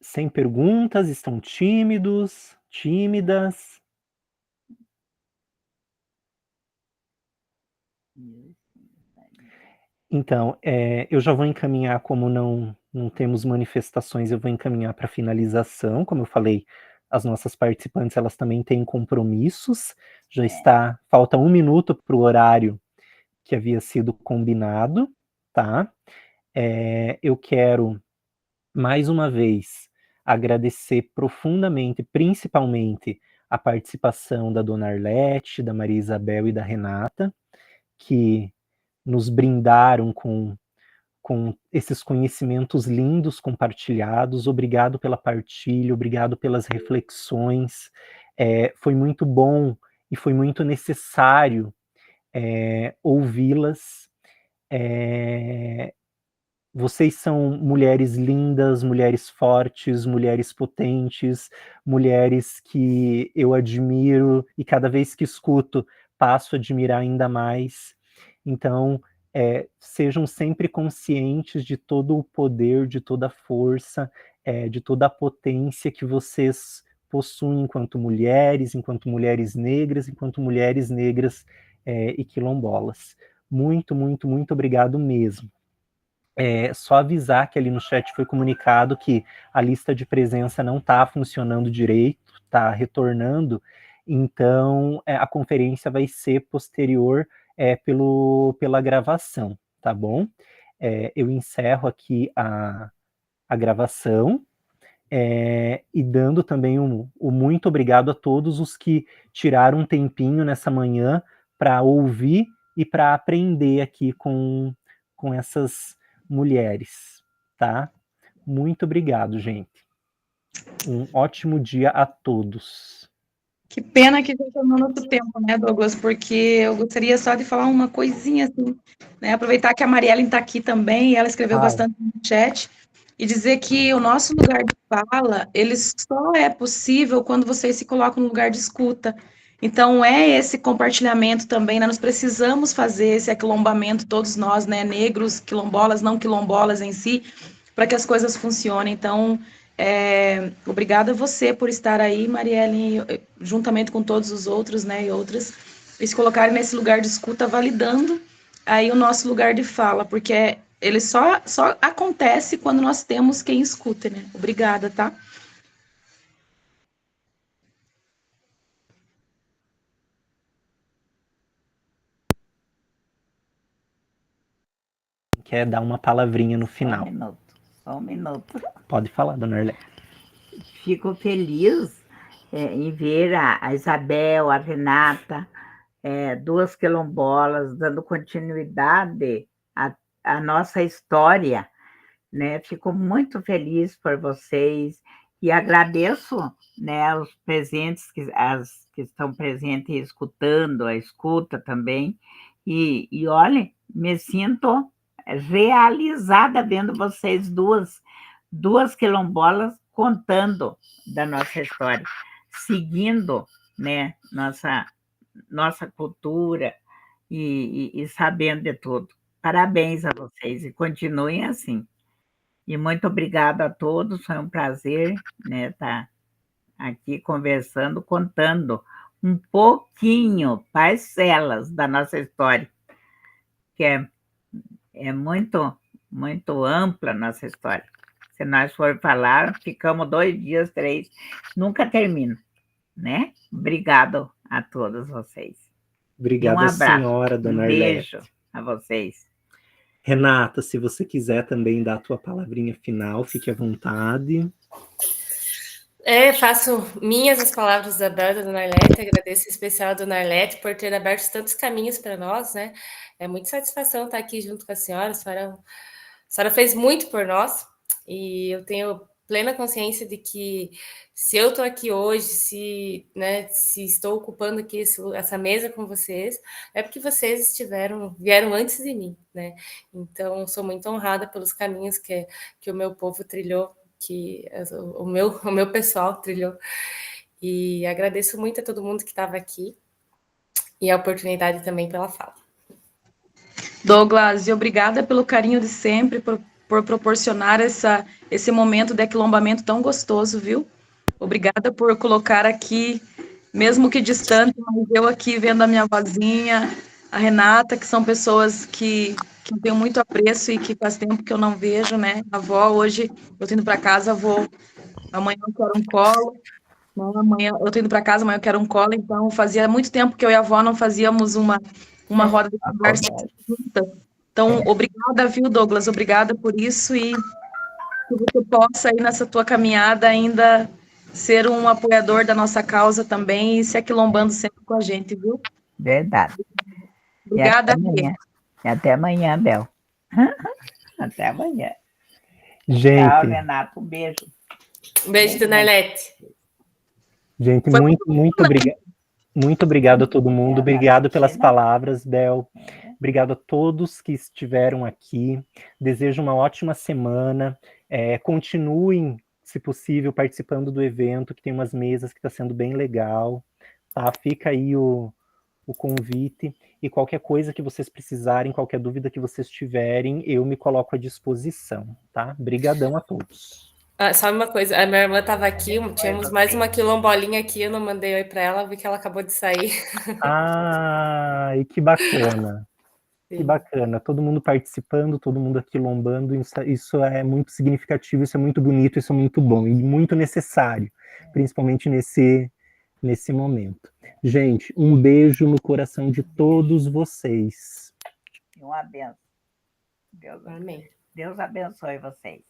Speaker 1: Sem perguntas, estão tímidos, tímidas? Então, eu já vou encaminhar, como não temos manifestações, eu vou encaminhar para finalização. Como eu falei, as nossas participantes, elas também têm compromissos. Já falta 1 minuto para o horário que havia sido combinado, tá? Eu quero, mais uma vez, agradecer profundamente, principalmente, a participação da Dona Arlete, da Maria Isabel e da Renata, que nos brindaram com esses conhecimentos lindos compartilhados. Obrigado pela partilha, obrigado pelas reflexões. Foi muito bom e foi muito necessário ouvi-las. Vocês são mulheres lindas, mulheres fortes, mulheres potentes, mulheres que eu admiro e cada vez que escuto passo a admirar ainda mais. Então, sejam sempre conscientes de todo o poder, de toda a força, de toda a potência que vocês possuem enquanto mulheres negras e quilombolas. Muito, muito, muito obrigado mesmo. Só avisar que ali no chat foi comunicado que a lista de presença não está funcionando direito, está retornando, então a conferência vai ser posterior pela gravação, tá bom? Eu encerro aqui a gravação, e dando também o muito obrigado a todos os que tiraram um tempinho nessa manhã para ouvir e para aprender aqui com essas mulheres, tá? Muito obrigado, gente. Um ótimo dia a todos.
Speaker 4: Que pena que já está no nosso tempo, né, Douglas? Porque eu gostaria só de falar uma coisinha assim, né? Aproveitar que a Marielle está aqui também, e ela escreveu bastante no chat, e dizer que o nosso lugar de fala, ele só é possível quando vocês se colocam no lugar de escuta. Então, esse compartilhamento também, né? Nós precisamos fazer esse aquilombamento, todos nós, né? Negros, quilombolas, não quilombolas em si, para que as coisas funcionem. Então, obrigada a você por estar aí, Marielle, juntamente com todos os outros, né, e outras, e se colocarem nesse lugar de escuta, validando aí o nosso lugar de fala, porque ele só acontece quando nós temos quem escuta, né? Obrigada, tá?
Speaker 1: Quer dar uma palavrinha no final?
Speaker 2: Só um minuto.
Speaker 1: Pode falar, Dona Arlete.
Speaker 2: Fico feliz em ver a Isabel, a Renata, duas quilombolas, dando continuidade à nossa história, né? Fico muito feliz por vocês e agradeço, né, os presentes, as que estão presentes e escutando, a escuta também. E olhe, me sinto realizada vendo vocês duas quilombolas contando da nossa história, seguindo, né, nossa cultura e sabendo de tudo. Parabéns a vocês e continuem assim. E muito obrigada a todos, foi um prazer, né, estar aqui conversando, contando um pouquinho, parcelas da nossa história, que é muito, muito ampla a nossa história. Se nós for falar, ficamos 2 dias, 3, nunca termina, né? Obrigado a todos vocês. E um
Speaker 1: Obrigada,
Speaker 2: abraço,
Speaker 1: senhora, dona Arlete.
Speaker 2: beijo a vocês.
Speaker 1: Renata, se você quiser também dar a tua palavrinha final, fique à vontade.
Speaker 3: Faço minhas as palavras da Bel, da Dona Arlete, agradeço em especial a Dona Arlete por ter aberto tantos caminhos para nós, né? É muita satisfação estar aqui junto com a senhora fez muito por nós, e eu tenho plena consciência de que se eu estou aqui hoje, se estou ocupando aqui essa mesa com vocês, é porque vocês vieram antes de mim, né? Então, sou muito honrada pelos caminhos que o meu povo trilhou, que o meu pessoal trilhou, e agradeço muito a todo mundo que estava aqui, e a oportunidade também pela fala.
Speaker 4: Douglas, e obrigada pelo carinho de sempre, por proporcionar esse momento de aquilombamento tão gostoso, viu? Obrigada por colocar aqui, mesmo que distante, mas eu aqui vendo a minha vozinha, a Renata, que são pessoas que eu tenho muito apreço e que faz tempo que eu não vejo, né? A avó, hoje, eu tô indo para casa, amanhã eu quero um colo, né? Amanhã eu tô indo para casa, amanhã eu quero um colo, então fazia muito tempo que eu e a avó não fazíamos uma roda de conversa juntas. Então, obrigada, viu, Douglas? Obrigada por isso, e que você possa aí nessa tua caminhada ainda ser um apoiador da nossa causa também e se aquilombando sempre com a gente, viu?
Speaker 2: Verdade.
Speaker 4: Obrigada,
Speaker 2: E até amanhã, Bel. Até amanhã.
Speaker 1: Gente,
Speaker 2: tchau, Renato. Um beijo.
Speaker 3: Um beijo, Dona Arlete.
Speaker 1: Gente, muito obrigado a todo mundo. Obrigado pelas palavras, Bel. Obrigado a todos que estiveram aqui. Desejo uma ótima semana. Continuem, se possível, participando do evento, que tem umas mesas que está sendo bem legal. Tá? Fica aí o convite. E qualquer coisa que vocês precisarem, qualquer dúvida que vocês tiverem, eu me coloco à disposição. Tá? Brigadão a todos.
Speaker 3: Só uma coisa, a minha irmã estava aqui, tínhamos mais uma quilombolinha aqui, eu não mandei oi para ela, vi que ela acabou de sair.
Speaker 1: Ai, que bacana. Que bacana, todo mundo participando, todo mundo aquilombando, isso é muito significativo, isso é muito bonito, isso é muito bom e muito necessário, principalmente nesse momento. Gente, um beijo no coração de todos vocês.
Speaker 2: E uma benção. Deus abençoe vocês.